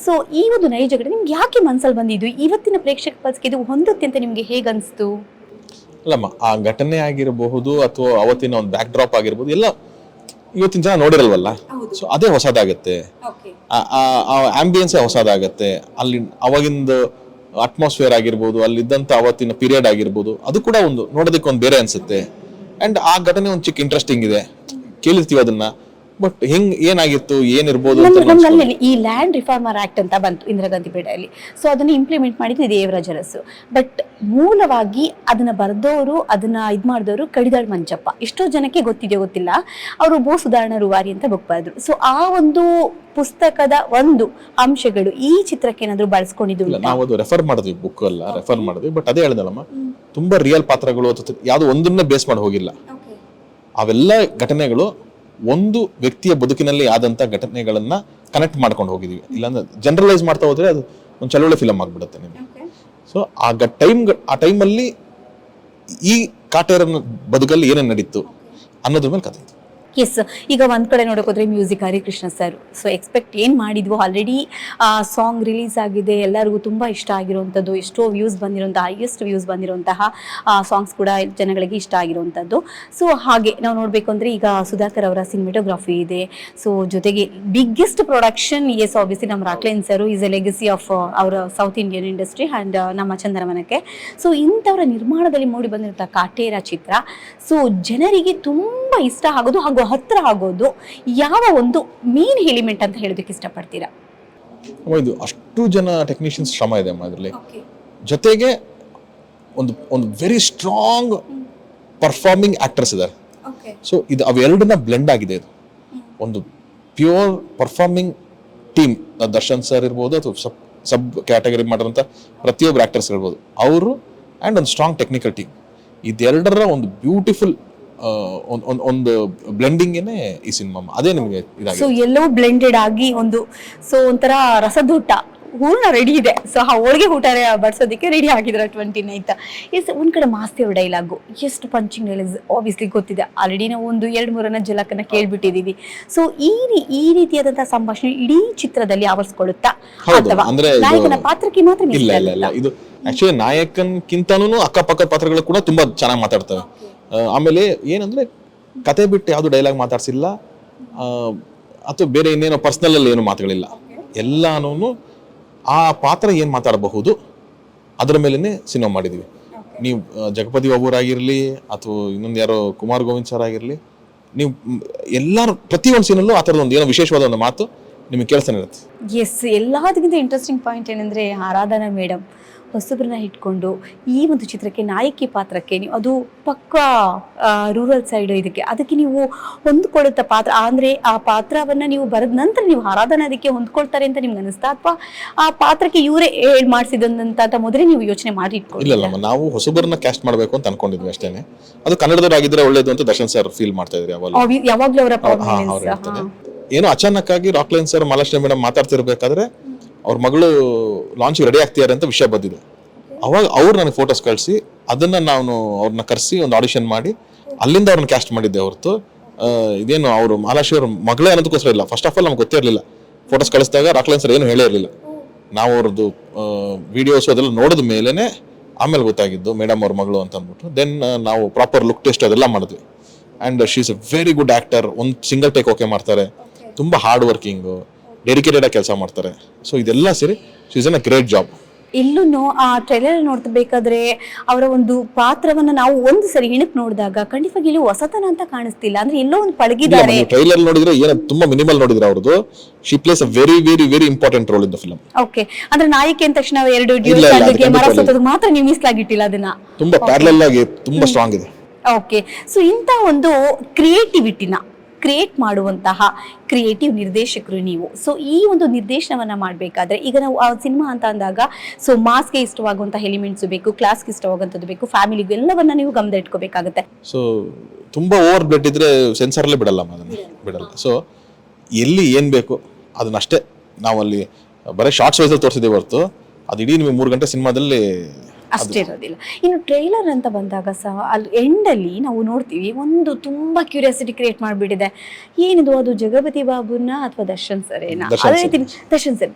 ಸೊ ಈ ಒಂದು ನೈಜ ಘಟನೆ ನಿಮ್ಗೆ ಯಾಕೆ ಮನಸ್ಸಲ್ಲಿ ಬಂದಿದ್ದು? ಇವತ್ತಿನ ಪ್ರೇಕ್ಷಕ ಪಲ್ಸ್ಗೆ ಇದು ಹೊಂದುತ್ತೆ ಅಂತ ನಿಮ್ಗೆ ಹೇಗೆ ಅನಿಸ್ತು? ಅಲ್ಲಮ್ಮ, ಆ ಘಟನೆ ಆಗಿರಬಹುದು ಅಥವಾ ಅವತ್ತಿನ ಒಂದು ಬ್ಯಾಕ್ ಡ್ರಾಪ್ ಆಗಿರ್ಬೋದು, ಎಲ್ಲ ಇವತ್ತಿನ ಜನ ನೋಡಿರಲ್ವಲ್ಲ. ಸೊ ಅದೇ ಹೊಸದಾಗತ್ತೆ, ಆ ಆಂಬಿಯನ್ಸ್ ಹೊಸದಾಗತ್ತೆ. ಅಲ್ಲಿ ಅವಾಗಿಂದ ಅಟ್ಮಾಸ್ಫಿಯರ್ ಆಗಿರ್ಬೋದು, ಅಲ್ಲಿದ್ದಂತ ಅವತ್ತಿನ ಪೀರಿಯಡ್ ಆಗಿರ್ಬೋದು, ಅದು ಕೂಡ ಒಂದು ನೋಡೋದಕ್ಕೆ ಒಂದು ಬೇರೆ ಅನ್ಸುತ್ತೆ. ಅಂಡ್ ಆ ಘಟನೆ ಒಂದು ಚಿಕ್ಕ ಇಂಟ್ರೆಸ್ಟಿಂಗ್ ಇದೆ, ಕೇಳಿರ್ತೀವಿ ಅದನ್ನ. ಬಟ್ ಹೆಂಗ್ ಏನಾಗಿತ್ತು, ಏನಿರ್ಬೋದು ನಮ್ಮಲ್ಲಿ ಈ ಲ್ಯಾಂಡ್ ರಿಫಾರ್ಮರ್ ಆಕ್ಟ್ ಅಂತ ಬಂತು ಇಂದಿರಾ ಗಾಂಧಿ ಪೀರಿಯಡ್. ಸೊ ಅದನ್ನ ಇಂಪ್ಲಿಮೆಂಟ್ ಮಾಡಿದ್ದು ದೇವರಾಜ ಅರಸು. ಬಟ್ ಮೂಲವಾಗಿ ಅದನ್ನ ಬರೆದವರು, ಅದನ್ನ ಇದ್ ಮಾಡಿದವರು ಕಡಿದಾಳ್ ಮಂಜಪ್ಪ. ಎಷ್ಟೋ ಜನಕ್ಕೆ ಗೊತ್ತಿದೆಯೋ ಗೊತ್ತಿಲ್ಲ, ಅವರು ಭೂ ಸುಧಾರಣಾ ರೂವಾರಿ ಅಂತ ಬುಕ್ ಬರೆದ್ರು. ಸೊ ಆ ಒಂದು ಪುಸ್ತಕದ ಒಂದು ಅಂಶಗಳು ಈ ಚಿತ್ರಕ್ಕೆ ಏನಾದ್ರು ಬಳಸ್ಕೊಂಡಿದ್ದು? ನಾವು ಅದು ರೆಫರ್ ಮಾಡಿದ್ವಿ, ಬುಕ್ ಅಲ್ಲ ರೆಫರ್ ಮಾಡಿದ್ವಿ. ಬಟ್ ಅದೇ ಹೇಳಿದಲ್ಲಮ್ಮ, ತುಂಬಾ ರಿಯಲ್ ಪಾತ್ರಗಳು ಅಥವಾ ಯಾವ್ದು ಒಂದನ್ನ ಬೇಸ್ ಮಾಡಿ ಹೋಗಿಲ್ಲ. ಅವೆಲ್ಲ ಘಟನೆಗಳು ಒಂದು ವ್ಯಕ್ತಿಯ ಬದುಕಿನಲ್ಲಿ ಆದಂತ ಘಟನೆಗಳನ್ನ ಕನೆಕ್ಟ್ ಮಾಡ್ಕೊಂಡು ಹೋಗಿದೀವಿ. ಇಲ್ಲಾಂದ್ರೆ ಜನರಲೈಸ್ ಮಾಡ್ತಾ ಹೋದ್ರೆ ಅದು ಒಂದು ಚಳವಳಿ ಫಿಲಮ್ ಆಗ್ಬಿಡುತ್ತೆ ನಿಮ್ಗೆ. ಸೊ ಆ ಟೈಮಲ್ಲಿ ಈ ಕಾಟೇರನ ಬದುಕಲ್ಲಿ ಏನೇನು ನಡೀತು ಅನ್ನೋದ್ರ ಮೇಲೆ ಕಥೆ. ಎಸ್, ಈಗ ಒಂದ್ ಕಡೆ ನೋಡಕ್ ಹೋದ್ರೆ music Harikrishna sir. So expect ಏನ್ ಮಾಡಿದ್ವು, ಆಲ್ರೆಡಿ ಸಾಂಗ್ ರಿಲೀಸ್ ಆಗಿದೆ, ಎಲ್ಲರಿಗೂ ತುಂಬಾ ಇಷ್ಟ ಆಗಿರುವಂಥದ್ದು, ಎಷ್ಟೋ ವ್ಯೂಸ್ ಬಂದಿರುವಂತಹ, ಹೈಯೆಸ್ಟ್ ವ್ಯೂಸ್ ಬಂದಿರುವಂತಹ ಸಾಂಗ್ಸ್ ಕೂಡ ಜನಗಳಿಗೆ ಇಷ್ಟ ಆಗಿರುವಂಥದ್ದು. ಸೊ ಹಾಗೆ ನಾವು ನೋಡ್ಬೇಕು ಅಂದ್ರೆ ಈಗ ಸುಧಾಕರ್ ಅವರ ಸಿನಿಮಾಟೋಗ್ರಫಿ ಇದೆ. ಸೊ ಜೊತೆಗೆ ಬಿಗ್ಗೆಸ್ಟ್ ಪ್ರೊಡಕ್ಷನ್, ಎಸ್ ಆಬ್ವಿಯಸ್ಲಿ ನಮ್ಮ Rockline sir is A legacy of ಅವರ ಸೌತ್ ಇಂಡಿಯನ್ ಇಂಡಸ್ಟ್ರಿ ಅಂಡ್ ನಮ್ಮ ಚಂದನವನಕ್ಕೆ. ಸೊ ಇಂಥವರ ನಿರ್ಮಾಣದಲ್ಲಿ ಮೂಡಿ ಬಂದಿರುವಂತಹ ಕಾಟೇರ ಚಿತ್ರ ಸೊ ಜನರಿಗೆ ತುಂಬಾ ಇಷ್ಟ ಆಗೋದು ಹಾಗೂ ಹತ್ರ ಆಗೋದು ಯಾವ ಒಂದು ಮೇನ್ ಎಲಿಮೆಂಟ್ ಅಂತ ಹೇಳೋದಕ್ಕೆ ಇಷ್ಟಪಡ್ತೀರಾ? ಇದು ಅಷ್ಟು ಜನ ಟೆಕ್ನಿಷಿಯನ್ಸ್ ಶ್ರಮ ಇದೆ ಅದರಲ್ಲಿ. ಜೊತೆಗೆ ಒಂದು ವೆರಿ ಸ್ಟ್ರಾಂಗ್ ಪರ್ಫಾರ್ಮಿಂಗ್ ಆಕ್ಟರ್ಸ್ ಇದ್ದಾರೆ. ಸೊ ಇದು ಅವೆರಡನ್ನ ಬ್ಲೆಂಡ್ ಆಗಿದೆ. ಇದು ಒಂದು pure performing team. Darshan sir ಇರ್ಬೋದು ಅಥವಾ ಸಬ್ ಕ್ಯಾಟಗರಿ ಮಾಡಿರೋಂಥ ಪ್ರತಿಯೊಬ್ಬರು ಆಕ್ಟರ್ಸ್ ಇರ್ಬೋದು ಅವರು, ಅಂಡ್ ಒಂದು ಸ್ಟ್ರಾಂಗ್ ಟೆಕ್ನಿಕಲ್ ಟೀಮ್. ಇದೆರಡರ ಒಂದು ಬ್ಯೂಟಿಫುಲ್ ಒಂದು ಬ್ಲೆಂಡಿಂಗ್ ಏನೇ ಈ ಸಿನಿಮಾ. ಅದೇ ನಿಮಗೆ ಸೊ ಎಲ್ಲವೂ ಬ್ಲೆಂಡೆಡ್ ಆಗಿ ಒಂದು ಸೊ ಒಂಥರ ರಸದೂಟ ಹೂರ್ಣ ರೆಡಿ ಇದೆ. ಸೊ ಆ ಹೋಳಿಗೆ ಊಟ ಬಡ್ಸೋದಕ್ಕೆ ರೆಡಿ ಆಗಿದ್ರೆ 29th. ಎಸ್, ಒಂದ್ ಕಡೆ ಮಾಸ್ತಿ ಅವ್ರ ಡೈಲಾಗು ಎಷ್ಟು ಪಂಚಿಂಗ್ ಡೈಲಾಗ್ಸ್ ಆಬ್ವಿಯಸ್ಲಿ ಗೊತ್ತಿದೆ. ಆಲ್ರೆಡಿ ನಾವು ಒಂದು 2-3 ಜಲಕನ್ನ ಕೇಳ್ಬಿಟ್ಟಿದೀವಿ. ಸೊ ಈ ರೀತಿಯಾದಂತಹ ಸಂಭಾಷಣೆ ಇಡೀ ಚಿತ್ರದಲ್ಲಿ ಆವರಿಸ್ಕೊಳ್ಳುತ್ತಾ ಅಥವಾ ನಾಯಕನ ಪಾತ್ರಕ್ಕೆ ಮಾತ್ರ? ಇಲ್ಲ, ಇದು ಆಕ್ಚುಲಿ ನಾಯಕನ್ಕಿಂತನೂ ಅಕ್ಕಪಕ್ಕದ ಪಾತ್ರಗಳು ಕೂಡ ತುಂಬಾ ಚೆನ್ನಾಗಿ ಮಾತಾಡ್ತವೆ. ಆಮೇಲೆ ಏನಂದ್ರೆ ಕತೆ ಬಿಟ್ಟು ಯಾವ್ದು ಡೈಲಾಗ್ ಮಾತಾಡ್ಸಿಲ್ಲ ಅಥವಾ ಬೇರೆ ಇನ್ನೇನೋ ಪರ್ಸನಲ್ ಅಲ್ಲಿ ಏನು ಮಾತುಗಳಿಲ್ಲ. ಎಲ್ಲಾನು ಆ ಪಾತ್ರ ಏನ್ ಮಾತಾಡಬಹುದು ಅದರ ಮೇಲೆನೆ ಸಿನಿಮಾ ಮಾಡಿದೀವಿ. ನೀವು ಜಗಪತಿ ಬಾಬುರಾಗಿರ್ಲಿ ಅಥವಾ ಇನ್ನೊಂದು ಯಾರೋ ಕುಮಾರ್ ಗೋವಿಂದ್ ಸರ್ ಆಗಿರ್ಲಿ, ನೀವು ಎಲ್ಲಾರು ಪ್ರತಿಯೊಂದು ಸೀನಲ್ಲೂ ಆ ಥರದ ಒಂದು ಏನೋ ವಿಶೇಷವಾದ ಒಂದು ಮಾತು ನಿಮಗೆ ಕೇಳಿಸ್ತಾನೆ ಇರುತ್ತೆ. ಎಸ್, ಎಲ್ಲದಕ್ಕಿಂತ ಇಂಟ್ರೆಸ್ಟಿಂಗ್ ಪಾಯಿಂಟ್ ಏನಂದ್ರೆ ಆರಾಧನಾ ಮೇಡಮ್ ಹೊಸಬ್ರನ್ನ ಇಟ್ಕೊಂಡು ಈ ಒಂದು ಚಿತ್ರಕ್ಕೆ ನಾಯಕಿ ಪಾತ್ರಕ್ಕೆ ನೀವು ಅದು ಪಕ್ಕಾ ರೂರಲ್ ಸೈಡ್ ಅದಕ್ಕೆ ನೀವು ಹೊಂದ್ಕೊಳ್ಳುತ್ತ ಪಾತ್ರ ಅಂದ್ರೆ ಆ ಪಾತ್ರವನ್ನ ನೀವು ಬರೆದ ನಂತರ ನೀವು ಆರಾಧನಾ ಅದಕ್ಕೆ ಹೊಂದ್ಕೊಳ್ತಾರೆ ಅಂತ ನಿಮ್ಗೆ ಅನಿಸ್ತಾ, ಅಥವಾ ಆ ಪಾತ್ರಕ್ಕೆ ಇವರೇ ಮಾಡಿಸಿದಂತ ಮೊದಲೇ ನೀವು ಯೋಚನೆ ಮಾಡಿ ಇಟ್ಕೊಂಡು? ಇಲ್ಲ, ನಾವು ಹೊಸಬ್ರನ್ನ ಕ್ಯಾಸ್ಟ್ ಮಾಡಬೇಕು ಅಂತ ಅನ್ಕೊಂಡಿದ್ವಿ ಅಷ್ಟೇನೆ. ಅದು ಕನ್ನಡದವರಾಗಿದ್ರೆ ಒಳ್ಳೇದು ಅಂತ ದರ್ಶನ್ ಸರ್ ಫೀಲ್ ಮಾಡ್ತಾ ಇದ್ರಿ ಯಾವಾಗ್ಲೂ ಅವರ ಏನೋ ಅಚಾನಕ್ ಆಗಿ ರಾಕ್ಲೈನ್ ಸರ್ ಮಹಾಲಕ್ಷ್ಮಿ ಮೇಡಮ್ ಮಾತಾಡ್ತಿರ್ಬೇಕಾದ್ರೆ ಅವ್ರ ಮಗಳು ಲಾಂಚ್ ರೆಡಿ ಆಗ್ತಿದ್ದಾರೆ ಅಂತ ವಿಷಯ ಬಂದಿದೆ. ಅವಾಗ ಅವ್ರು ನನಗೆ ಫೋಟೋಸ್ ಕಳಿಸಿ ಅದನ್ನ ನಾನು ಅವ್ರನ್ನ ಕರೆಸಿ ಒಂದು ಆಡಿಷನ್ ಮಾಡಿ ಅಲ್ಲಿಂದ ಅವ್ರನ್ನ ಕ್ಯಾಸ್ಟ್ ಮಾಡಿದ್ದೆ ಹೊರತು ಇದೇನು ಅವರು ಮಹಾಲಕ್ಷ್ಮಿ ಅವ್ರ ಮಗಳೇ ಅನ್ನೋದಕ್ಕೋಸ್ಕರ ಇಲ್ಲ. ಫಸ್ಟ್ ಆಫ್ ಆಲ್ ನಮ್ಗೆ ಗೊತ್ತೇ ಇರಲಿಲ್ಲ. ಫೋಟೋಸ್ ಕಳಿಸಿದಾಗ ರಾಕ್ಲೈನ್ ಸರ್ ಏನು ಹೇಳೇ ಇರಲಿಲ್ಲ. ನಾವು ಅವ್ರದ್ದು ವಿಡಿಯೋಸ್ ಅದೆಲ್ಲ ನೋಡಿದ ಮೇಲೇ ಆಮೇಲೆ ಗೊತ್ತಾಗಿದ್ದು ಮೇಡಮ್ ಅವ್ರ ಮಗಳು ಅಂತ ಅಂದ್ಬಿಟ್ಟು. ದೆನ್ ನಾವು ಪ್ರಾಪರ್ ಲುಕ್ ಟೆಸ್ಟ್ ಅದೆಲ್ಲ ಮಾಡಿದ್ವಿ. And she is A very good actor. ಒಂದು ಸಿಂಗಲ್ ಟೇಕ್ ಓಕೆ ಮಾಡ್ತಾರೆ, ತುಂಬ ಹಾರ್ಡ್ ವರ್ಕಿಂಗು, ಡೆಡಿಕೇಟೆಡ್ ಆಗಿ ಕೆಲಸ ಮಾಡ್ತಾರೆ. ಸೊ ಇದೆಲ್ಲ ಸೇರಿ she is N a great job. ಇಲ್ಲೂ ಆ ಟ್ರೈಲರ್ ನೋಡ್ಬೇಕಾದ್ರೆ ಅವರ ಒಂದು ಪಾತ್ರವನ್ನ ನಾವು ಒಂದು ಸರಿ ಇಣಕ್ ನೋಡಿದಾಗ ಖಂಡಿತವಾಗಿ ಇಲ್ಲಿ ಹೊಸತನ ಅಂತ ಕಾಣಿಸ್ತಿಲ್ಲ. ಅಂದ್ರೆ ಎಲ್ಲೋ ಒಂದು ಪಳಗಿದ್ದಾರೆ. ಟ್ರೈಲರ್ ನೋಡಿದ್ರೆ ಏನು ತುಂಬಾ ಮಿನಿಮಲ್ ನೋಡಿದ್ರೆ ಅವ್ರದ್ದು she place a very very very important role in the film. Okay, ಅಂದ್ರೆ ನಾಯಕಿ ಅಂದ ತಕ್ಷಣ 2 ಡ್ಯೂಯಲ್ಗೆ ಮರಸೋದು ಮಾತ್ರ ನೀವು ಮೀಸಲಾಗಿಟ್ಟಿಲ್ಲ, ಅದನ್ನ ತುಂಬಾ ಪ್ಯಾರಲಲ್ ಆಗಿ ತುಂಬಾ ಸ್ಟ್ರಾಂಗ್ ಇದೆ. ಓಕೆ, ಸೊ ಇಂಥ ಒಂದು ಕ್ರಿಯೇಟಿವಿಟಿನ ಕ್ರಿಯೇಟ್ ಮಾಡುವಂತಹ ಕ್ರಿಯೇಟಿವ್ ನಿರ್ದೇಶಕರು ನೀವು. ಸೊ ಈ ಒಂದು ನಿರ್ದೇಶನವನ್ನ ಮಾಡಬೇಕಾದ್ರೆ ಈಗ ನಾವು ಆ ಸಿನಿಮಾ ಅಂತ ಅಂದಾಗ ಸೊ ಮಾಸ್ಗೆ ಇಷ್ಟವಾಗುವಂತಹ ಎಲಿಮೆಂಟ್ಸ್ ಬೇಕು, ಕ್ಲಾಸ್ಗೆ ಇಷ್ಟವಾಗುವಂಥದ್ದು ಬೇಕು, ಫ್ಯಾಮಿಲಿಗೂ ಎಲ್ಲವನ್ನ ನೀವು ಗಮನ ಇಟ್ಕೋಬೇಕಾಗುತ್ತೆ. ಸೊ ತುಂಬಾ ಓವರ್ ಬ್ಲಡ್ ಇದ್ರೆ ಸೆನ್ಸರ್ಲ್ಲೇ ಬಿಡಲ್ಲ, ಅದನ್ನ ಬಿಡಲ್ಲ. ಸೊ ಎಲ್ಲಿ ಏನ್ ಬೇಕು ಅದನ್ನಷ್ಟೇ ನಾವಲ್ಲಿ ಬರೀ ಶಾರ್ಟ್ಸ್ ವೈಸಲ್ಲಿ ತೋರಿಸಿದ್ದೇವೆ ಹೊರತು ಅದು ಇಡೀ ನಿಮಗೆ 3 ಗಂಟೆ ಸಿನಿಮಾದಲ್ಲಿ ಅಷ್ಟೇ ಇರೋದಿಲ್ಲ. ಇನ್ನು ಟ್ರೈಲರ್ ಅಂತ ಬಂದಾಗ ಸಹ ಅಲ್ಲಿ ಎಂಡಲ್ಲಿ ನಾವು ನೋಡ್ತೀವಿ ಒಂದು ತುಂಬಾ ಕ್ಯೂರಿಯಾಸಿಟಿ ಕ್ರಿಯೇಟ್ ಮಾಡಿಬಿಟ್ಟಿದೆ. ಏನಿದು, ಅದು ಜಗಪತಿ ಬಾಬುನ ಅಥವಾ ದರ್ಶನ್ ಸರ್ ಏನಾ? ಅದೇ ರೀತಿ ದರ್ಶನ್ ಸರ್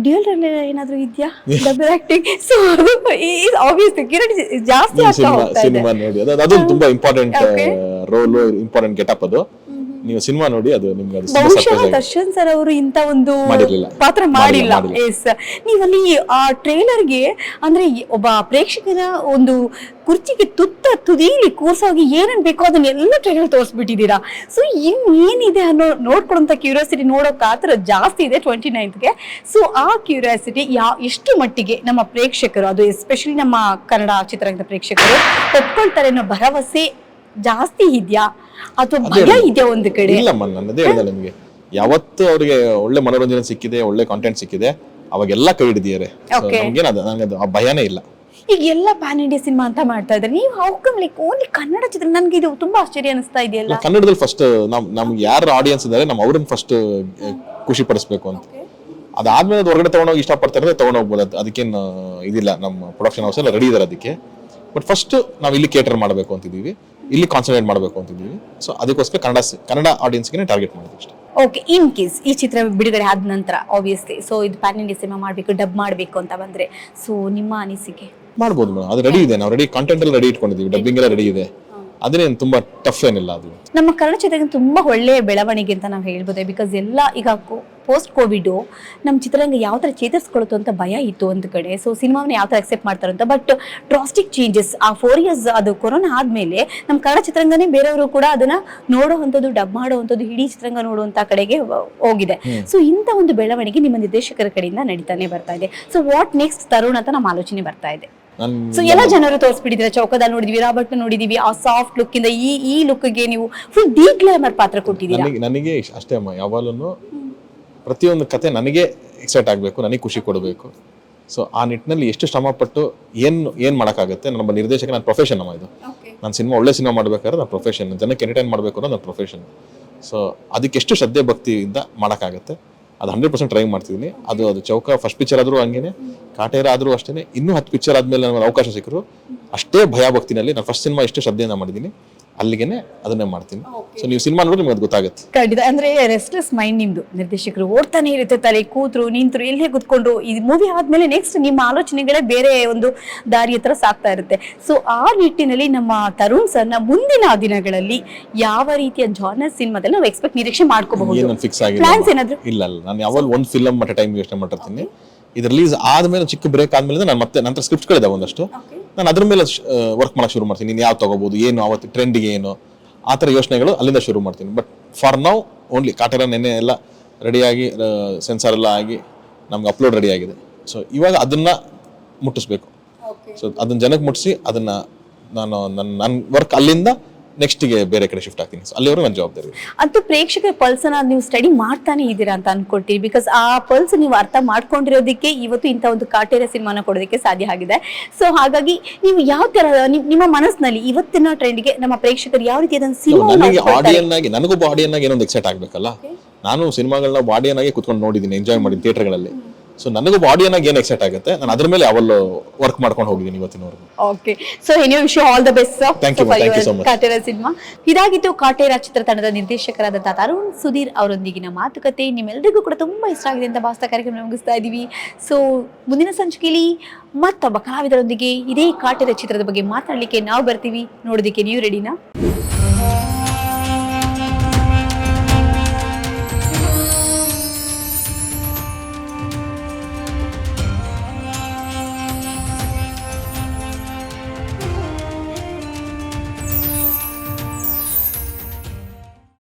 ಡ್ಯೂಯಲ್ ಏನಾದ್ರು ಇದೆಯಾ ಡಬಲ್ ಆಕ್ಟಿಂಗ್? ಸೊ ಅದು ಆಬ್ವಿಯಸ್ಲಿ ಕ್ಯೂರಿಯಾಸಿಟಿ ಜಾಸ್ತಿ ಆಗ್ತಾ ಹೋಗ್ತಾ ಇದೆ. ಸಿನಿಮಾ ನೋಡಿ ಅದು ತುಂಬಾ ಇಂಪಾರ್ಟೆಂಟ್ ರೋಲ್, ಇಂಪಾರ್ಟೆಂಟ್ ಗೆಟಪ್. ಅದು ನೀವು ಸಿನಿಮಾ ನೋಡಿ, ಅದು ನಿಮ್ಗೆ ಬಹುಶಃ ದರ್ಶನ್ ಸರ್ ಅವರು ಇಂತ ಒಂದು ಪಾತ್ರ ಮಾಡಿಲ್ಲ. ಎಸ್, ನೀವಲ್ಲಿ ಆ ಟ್ರೇಲರ್ಗೆ ಅಂದ್ರೆ ಒಬ್ಬ ಪ್ರೇಕ್ಷಕನ ಒಂದು ಕುರ್ಚಿಗೆ ತುದಿಲಿ ಕೂರ್ಸೋಗಿ ಏನೇನ್ ಬೇಕೋ ಅದನ್ನೆಲ್ಲ ಟ್ರೇಲರ್ ತೋರಿಸ್ಬಿಟ್ಟಿದ್ದೀರಾ. ಸೊ ಏನಿದೆ ಅನ್ನೋ ನೋಡ್ಕೊಳ್ಳುವಂತ ಕ್ಯೂರಿಯಾಸಿಟಿ ನೋಡೋ ಕಾತರ ಜಾಸ್ತಿ ಇದೆ 29ಗೆ. ಸೊ ಆ ಕ್ಯೂರಿಯಾಸಿಟಿ ಎಷ್ಟು ಮಟ್ಟಿಗೆ ನಮ್ಮ ಪ್ರೇಕ್ಷಕರು, ಅದು ಎಸ್ಪೆಷಲಿ ನಮ್ಮ ಕನ್ನಡ ಚಿತ್ರರಂಗದ ಪ್ರೇಕ್ಷಕರು ಒಪ್ಕೊಳ್ತಾರೆ ಅನ್ನೋ ಭರವಸೆ ಜಾಸ್ತಿ ಇದೆಯಾ ಅಥವಾ ಭಯ ಇದೆಯಾ ಒಂದು ಕಡೆ? ಇಲ್ಲಮ್ಮ, ನನ್ನದೇ ಹೇಳಿದೆ ನಿಮಗೆ, ಯಾವತ್ತು ಅವ್ರಿಗೆ ಒಳ್ಳೆ ಮನೋರಂಜನೆ ಸಿಕ್ಕಿದೆ, ಒಳ್ಳೆ ಕಾಂಟೆಂಟ್ ಸಿಕ್ಕಿದೆ, ಅವಾಗೆಲ್ಲ ಕೈ ಹಿಡಿದಿದ್ದಾರೆ. ನನಗೆ ಆ ಭಯನೇ ಇಲ್ಲ. ಈಗ ಎಲ್ಲ ಪ್ಯಾನ್ ಇಂಡಿಯಾ ಸಿನಿಮಾ ಅಂತ ಮಾಡ್ತಾ ಇದ್ದಾರೆ, ನೀವು ಹೌಕಮ್ ಲೈಕ್ ಓನ್ಲಿ ಕನ್ನಡ ಚಿತ್ರ? ನನ್ಗೆ ಇದು ತುಂಬಾ ಆಶ್ಚರ್ಯ ಅನಿಸ್ತಾ ಇದೆಯಲ್ಲ. ಕನ್ನಡದಲ್ಲಿ ಫಸ್ಟ್ ನಮ್ಗೆ ಯಾರು ಆಡಿಯನ್ಸ್ ಇದ್ದಾರೆ ನಾವು ಅವ್ರನ್ನ ಫಸ್ಟ್ ಖುಷಿ ಪಡಿಸ್ಬೇಕು ಅಂತ. ಅದಾದ್ಮೇಲೆ ಅದು ಹೊರಗಡೆ ತಗೊಂಡೋಗಿ ಇಷ್ಟಪಡ್ತಾರೆ ತಗೊಂಡೋಗ್ಬೋದು, ಅದಕ್ಕೇನು ಇದಿಲ್ಲ. ನಮ್ಮ ಪ್ರೊಡಕ್ಷನ್ ಹೌಸ್ ಎಲ್ಲ ರೆಡಿ ಇದಾರೆ ಅದಕ್ಕೆ. ಬಟ್ ಫಸ್ಟ್ ನಾವು ಇಲ್ಲಿ ಕೇಟರ್ ಮಾಡಬೇಕು ಅಂತಿದ್ದೀವಿ, ಇಲ್ಲಿ ಕಾನ್ಸಂಟ್ರೇಟ್ ಮಾಡಬೇಕು ಅಂತಿದ್ದೀವಿ. ಸೊ ಅದಕ್ಕೋಸ್ಕರ ಕನ್ನಡ ಆಡಿಯನ್ಸ್ಗೆ ಟಾರ್ಗೆಟ್ ಮಾಡಿದ್ವಿ ಅಷ್ಟೇ. ಓಕೆ, ಇನ್ ಕೇಸ್ ಈ ಚಿತ್ರ ಬಿಡುಗಡೆ ಆದ ನಂತರ ಆಬ್ವಿಯಸ್ಲಿ ಸೊ ಇದು ಪ್ಯಾನ್ ಇಂಡಿಯಾ ಸಿನಿಮಾ ಮಾಡಬೇಕು, ಡಬ್ ಮಾಡಬೇಕು ಅಂತ ಬಂದ್ರೆ ಸೊ ನಿಮ್ಮ ಅನಿಸಿಕೆ? ಮಾಡ್ಬೋದು ಮೇಡಮ್, ಅದು ರೆಡಿ ಇದೆ. ನಾವು ರೆಡಿ ಕಾಂಟೆಂಟ್ ಎಲ್ಲ ರೆಡಿ ಇಟ್ಕೊಂಡಿದ್ದೀವಿ, ಡಬ್ಬಿಂಗ್ ಎಲ್ಲ ರೆಡಿ ಇದೆ. ಅದೇನು ತುಂಬಾ ಟಫ್ ಏನಿಲ್ಲ. ಅದು ನಮ್ಮ ಕನ್ನಡ ಚಿತ್ರರಂಗ ತುಂಬಾ ಒಳ್ಳೆಯ ಬೆಳವಣಿಗೆ ಅಂತ ನಾವು ಹೇಳ್ಬೋದು. ಬಿಕಾಸ್ ಎಲ್ಲ ಈಗ ಪೋಸ್ಟ್ ಕೋವಿಡ್ ನಮ್ಮ ಚಿತ್ರರಂಗ ಯಾವ ತರ ಚೇತರಿಸ್ಕೊಳುತ್ತೋ ಅಂತ ಭಯ ಇತ್ತು ಒಂದು ಕಡೆ. ಸೊ ಸಿನಿಮಾವನ್ನ ಯಾವ ತರ ಅಕ್ಸೆಪ್ಟ್ ಮಾಡ್ತಾರೆ ಅಂತ. ಬಟ್ ಡ್ರಾಸ್ಟಿಕ್ ಚೇಂಜಸ್ ಆ 4 years ಅದು ಕೊರೋನಾ ಆದ್ಮೇಲೆ ನಮ್ಮ ಕನ್ನಡ ಚಿತ್ರರಂಗನೇ ಬೇರೆಯವರು ಕೂಡ ಅದನ್ನ ನೋಡುವಂಥದ್ದು, ಡಬ್ ಮಾಡುವಂಥದ್ದು, ಇಡೀ ಚಿತ್ರರಂಗ ನೋಡುವಂತ ಕಡೆಗೆ ಹೋಗಿದೆ. ಸೊ ಇಂಥ ಒಂದು ಬೆಳವಣಿಗೆ ನಿಮ್ಮ ನಿರ್ದೇಶಕರ ಕಡೆಯಿಂದ ನಡೀತಾನೆ ಬರ್ತಾ ಇದೆ. ಸೊ ವಾಟ್ ನೆಕ್ಸ್ಟ್ ತರುಣ್ ಅಂತ ನಮ್ಮ ಆಲೋಚನೆ ಬರ್ತಾ ಇದೆ. ಸೊ ಎಲ್ಲ ಜನರು ತೋರಿಸ್ಬಿಟ್ಟಿದ್ರೆ, ಚೌಕದ ನೋಡಿದ್ವಿ, ರಾಬರ್ಟ್ ನೋಡಿದೀವಿ, ಆ ಸಾಫ್ಟ್ ಲುಕ್ ಇಂದ ಈ ಲುಕ್ಗೆ ನೀವು ಫುಲ್ ಡೀಪ್ ಗ್ಲಾಮರ್ ಪಾತ್ರ ಕೊಟ್ಟಿದ್ದೀರಾ. ನನಗೆ ಅಷ್ಟೇ ಅಮ್ಮ, ಯಾವಾಗಲೂ ಪ್ರತಿಯೊಂದು ಕತೆ ನನಗೆ ಎಕ್ಸೈಟ್ ಆಗಬೇಕು, ನನಗೆ ಖುಷಿ ಕೊಡಬೇಕು. ಸೊ ಆ ನಿಟ್ಟಿನಲ್ಲಿ ಎಷ್ಟು ಶ್ರಮಪಟ್ಟು ಏನು ಮಾಡೋಕ್ಕಾಗುತ್ತೆ. ನಮ್ಮ ನಿರ್ದೇಶಕ ನನ್ನ ಪ್ರೊಫೆಷನ್ ಅಮ್ಮ ಇದು. ನಾನು ಸಿನಿಮಾ ಒಳ್ಳೆ ಸಿನಿಮಾ ಮಾಡ್ಬೇಕಾದ್ರೆ ನನ್ನ ಪ್ರೊಫೆಷನ್, ಜನಕ್ಕೆ ಎಂಟರ್ಟೈನ್ ಮಾಡಬೇಕು ಅನ್ನೋ ನನ್ನ ಪ್ರೊಫೆಷನ್. ಸೊ ಅದಕ್ಕೆ ಎಷ್ಟು ಶ್ರದ್ಧೆ ಭಕ್ತಿಯಿಂದ ಮಾಡೋಕ್ಕಾಗುತ್ತೆ ಅದು 100% ಟ್ರೈ ಮಾಡ್ತಿದ್ದೀನಿ. ಅದು ಚೌಕ ಫಸ್ಟ್ ಪಿಕ್ಚರ್ ಆದರೂ ಹಂಗೇನೆ, ಕಾಟೇರ ಆದರೂ ಅಷ್ಟೇ. ಇನ್ನೂ 10 ಪಿಕ್ಚರ್ ಆದಮೇಲೆ ನನಗೆ ಅವಕಾಶ ಸಿಕ್ಕರು ಅಷ್ಟೇ ಭಯ ಭಕ್ತಿನಲ್ಲಿ ನಾನು ಫಸ್ಟ್ ಸಿನಿಮಾ ಎಷ್ಟು ಶ್ರದ್ಧೆಯಿಂದ ಮಾಡಿದ್ದೀನಿ ಅಲ್ಲಿಗೆನೆ ಅದನ್ನೇ ಮಾಡ್ತೀನಿ. ಸೊ ನೀವು ಸಿನಿಮಾ ನೋಡಿದ್ರೆ ನಿಮಗೆ ಅದು ಗೊತ್ತಾಗುತ್ತೆ. ಖಂಡಿತ. ಅಂದ್ರೆ ರೆಸ್ಟ್ಲೆಸ್ ಮೈಂಡ್ ನಿಮ್ದು, ನಿರ್ದೇಶಕರು ಓಡ್ತಾನೆ ಇರುತ್ತೆ, ತಲೆ ಕೂತ್ರು ನಿಂತರು ಎಲ್ಲೇ ಕೂತ್ಕೊಂಡು ಈ ಮೂವಿ ಆದ್ಮೇಲೆ ನೆಕ್ಸ್ಟ್ ನಿಮ್ಮ ಆಲೋಚನೆಗಳೇ ಬೇರೆ ಒಂದು ದಾರಿ ಹತ್ರ ಸಾಕ್ತಾ ಇರುತ್ತೆ. ಸೊ ಆ ನಿಟ್ಟಿನಲ್ಲಿ ನಮ್ಮ ತರುಣ್ ಸರ್ನ ಮುಂದಿನ ದಿನಗಳಲ್ಲಿ ಯಾವ ರೀತಿಯ ಜಾನರ್ ಸಿನಿಮಾದಲ್ಲಿ ನಾವು ಎಕ್ಸ್ಪೆಕ್ಟ್ ನಿರೀಕ್ಷೆ ಮಾಡ್ಕೋಬಹುದು? ಏನು ಫಿಕ್ಸ್ ಆಗಿಲ್ಲ. ಇಲ್ಲ, ನಾನು ಯಾವಾಗ ಒಂದು ಫಿಲಮ್ ಮಟ್ಟ ಟೈಮ್ ಯೋಚನೆ ಮಾಡಿರ್ತೀನಿ. ಇದು ರಿಲೀಸ್ ಆದ್ಮೇಲೆ ಚಿಕ್ಕ ಬ್ರೇಕ್ ಆದ್ಮೇಲೆ ನಾನು ಮತ್ತೆ ನಂತರ ಸ್ಕ್ರಿಪ್ಟ್ಗಳಿದಾವೆ ಒಂದಷ್ಟು, ನಾನು ಅದ್ರ ಮೇಲೆ ವರ್ಕ್ ಮಾಡಕ್ಕೆ ಶುರು ಮಾಡ್ತೀನಿ. ನೀನು ಯಾವ ತಗೋಬಹುದು, ಏನು ಅವತ್ತು ಟ್ರೆಂಡಿಗೆ ಏನು, ಆ ಥರ ಯೋಚನೆಗಳು ಅಲ್ಲಿಂದ ಶುರು ಮಾಡ್ತೀನಿ. But for now only Kaatera ನೆನ್ನೆ ಎಲ್ಲ ರೆಡಿಯಾಗಿ, ಸೆನ್ಸಾರ್ ಎಲ್ಲ ಆಗಿ ನಮ್ಗೆ ಅಪ್ಲೋಡ್ ರೆಡಿ ಆಗಿದೆ. ಸೊ ಇವಾಗ ಅದನ್ನ ಮುಟ್ಟಿಸ್ಬೇಕು. ಸೊ ಅದನ್ನ ಜನಕ್ಕೆ ಮುಟ್ಟಿಸಿ ಅದನ್ನ ನಾನು ನನ್ನ ವರ್ಕ್ ಅಲ್ಲಿಂದ ನೆಕ್ಸ್ಟ್ಗೆ ಬೇರೆ ಕಡೆ ಶಿಫ್ಟ್ ಆಗ್ತೀನಿ. ಸೊ ಅಲ್ಲಿವರೆಗೂ ನನ್ನ ಜವಾಬ್ದಾರಿ. ಅಂತೂ ಪ್ರೇಕ್ಷಕರ ಪಲ್ಸನ್ನ ನೀವು ಸ್ಟಡಿ ಮಾಡ್ತಾನೆ ಇದ್ದೀರಾ ಅಂತ ಅನ್ಕೊಳ್ತೀವಿ. ಬಿಕಾಸ್ ಆ ಪಲ್ಸ್ ನೀವು ಅರ್ಥ ಮಾಡ್ಕೊಂಡಿರೋದಕ್ಕೆ ಇವತ್ತು ಇಂಥ ಒಂದು ಕಾಟೇರ ಸಿನಿಮಾನ ಕೊಡೋದಕ್ಕೆ ಸಾಧ್ಯ ಆಗಿದೆ. ಸೊ ಹಾಗಾಗಿ ನೀವು ಯಾವ ತರ ನಿಮ್ಮ ಮನಸ್ಸಿನಲ್ಲಿ ಇವತ್ತಿನ ಟ್ರೆಂಡ್ಗೆ ನಮ್ಮ ಪ್ರೇಕ್ಷಕರು ಯಾವ ರೀತಿ ಅದನ್ನು ನನಗೊಬ್ಬ ಆಡಿಯನ್ ಆಗಿ ಏನೊಂದು ಎಕ್ಸೈಟ್ ಆಗ್ಬೇಕಲ್ಲ. ನಾನು ಸಿನಿಮಾಗಳನ್ನ ಆಡಿಯನ್ ಆಗಿ ಕುತ್ಕೊಂಡು ನೋಡಿದ್ದೀನಿ, ಎಂಜಾಯ್ ಮಾಡಿದ್ದೀನಿ ಥಿಯೇಟರ್ಗಳಲ್ಲಿ. ಸೊ ನನಗೊಬ್ಬ ಆಡಿಯನ್ ಆಗಿ ಏನ್ ಎಕ್ಸೈಟ್ ಆಗುತ್ತೆ, ನಾನು ಅದ್ರ ಮೇಲೆ ಅವಳು ವರ್ಕ್ ಮಾಡ್ಕೊಂಡು ಹೋಗಿದ್ದೀನಿ ಇವತ್ತಿನವರೆಗೂ. Okay, so any wish you all the best sir. Thank you, thank you so much. Kaatera cinema ಇದಾಗಿತ್ತು. ಕಾಟೇರ ಚಿತ್ರತಂಡದ ನಿರ್ದೇಶಕರಾದಂತಹ ತರುಣ್ ಸುಧೀರ್ ಅವರೊಂದಿಗಿನ ಮಾತುಕತೆ ನಿಮ್ಮೆಲ್ಲರಿಗೂ ಕೂಡ ತುಂಬಾ ಇಷ್ಟ ಆಗಿದೆ ಅಂತ ಭಾವಿಸ್ತಾ ಕಾರ್ಯಕ್ರಮ ಮುಗಿಸ್ತಾ ಇದೀವಿ. ಸೊ ಮುಂದಿನ ಸಂಚಿಕೆಯಲ್ಲಿ ಮತ್ತೊಬ್ಬ ಕಲಾವಿದರೊಂದಿಗೆ ಇದೇ ಕಾಟೇರ ಚಿತ್ರದ ಬಗ್ಗೆ ಮಾತಾಡ್ಲಿಕ್ಕೆ ನಾವು ಬರ್ತೀವಿ. ನೋಡೋದಕ್ಕೆ ನೀವು ರೆಡಿನಾ?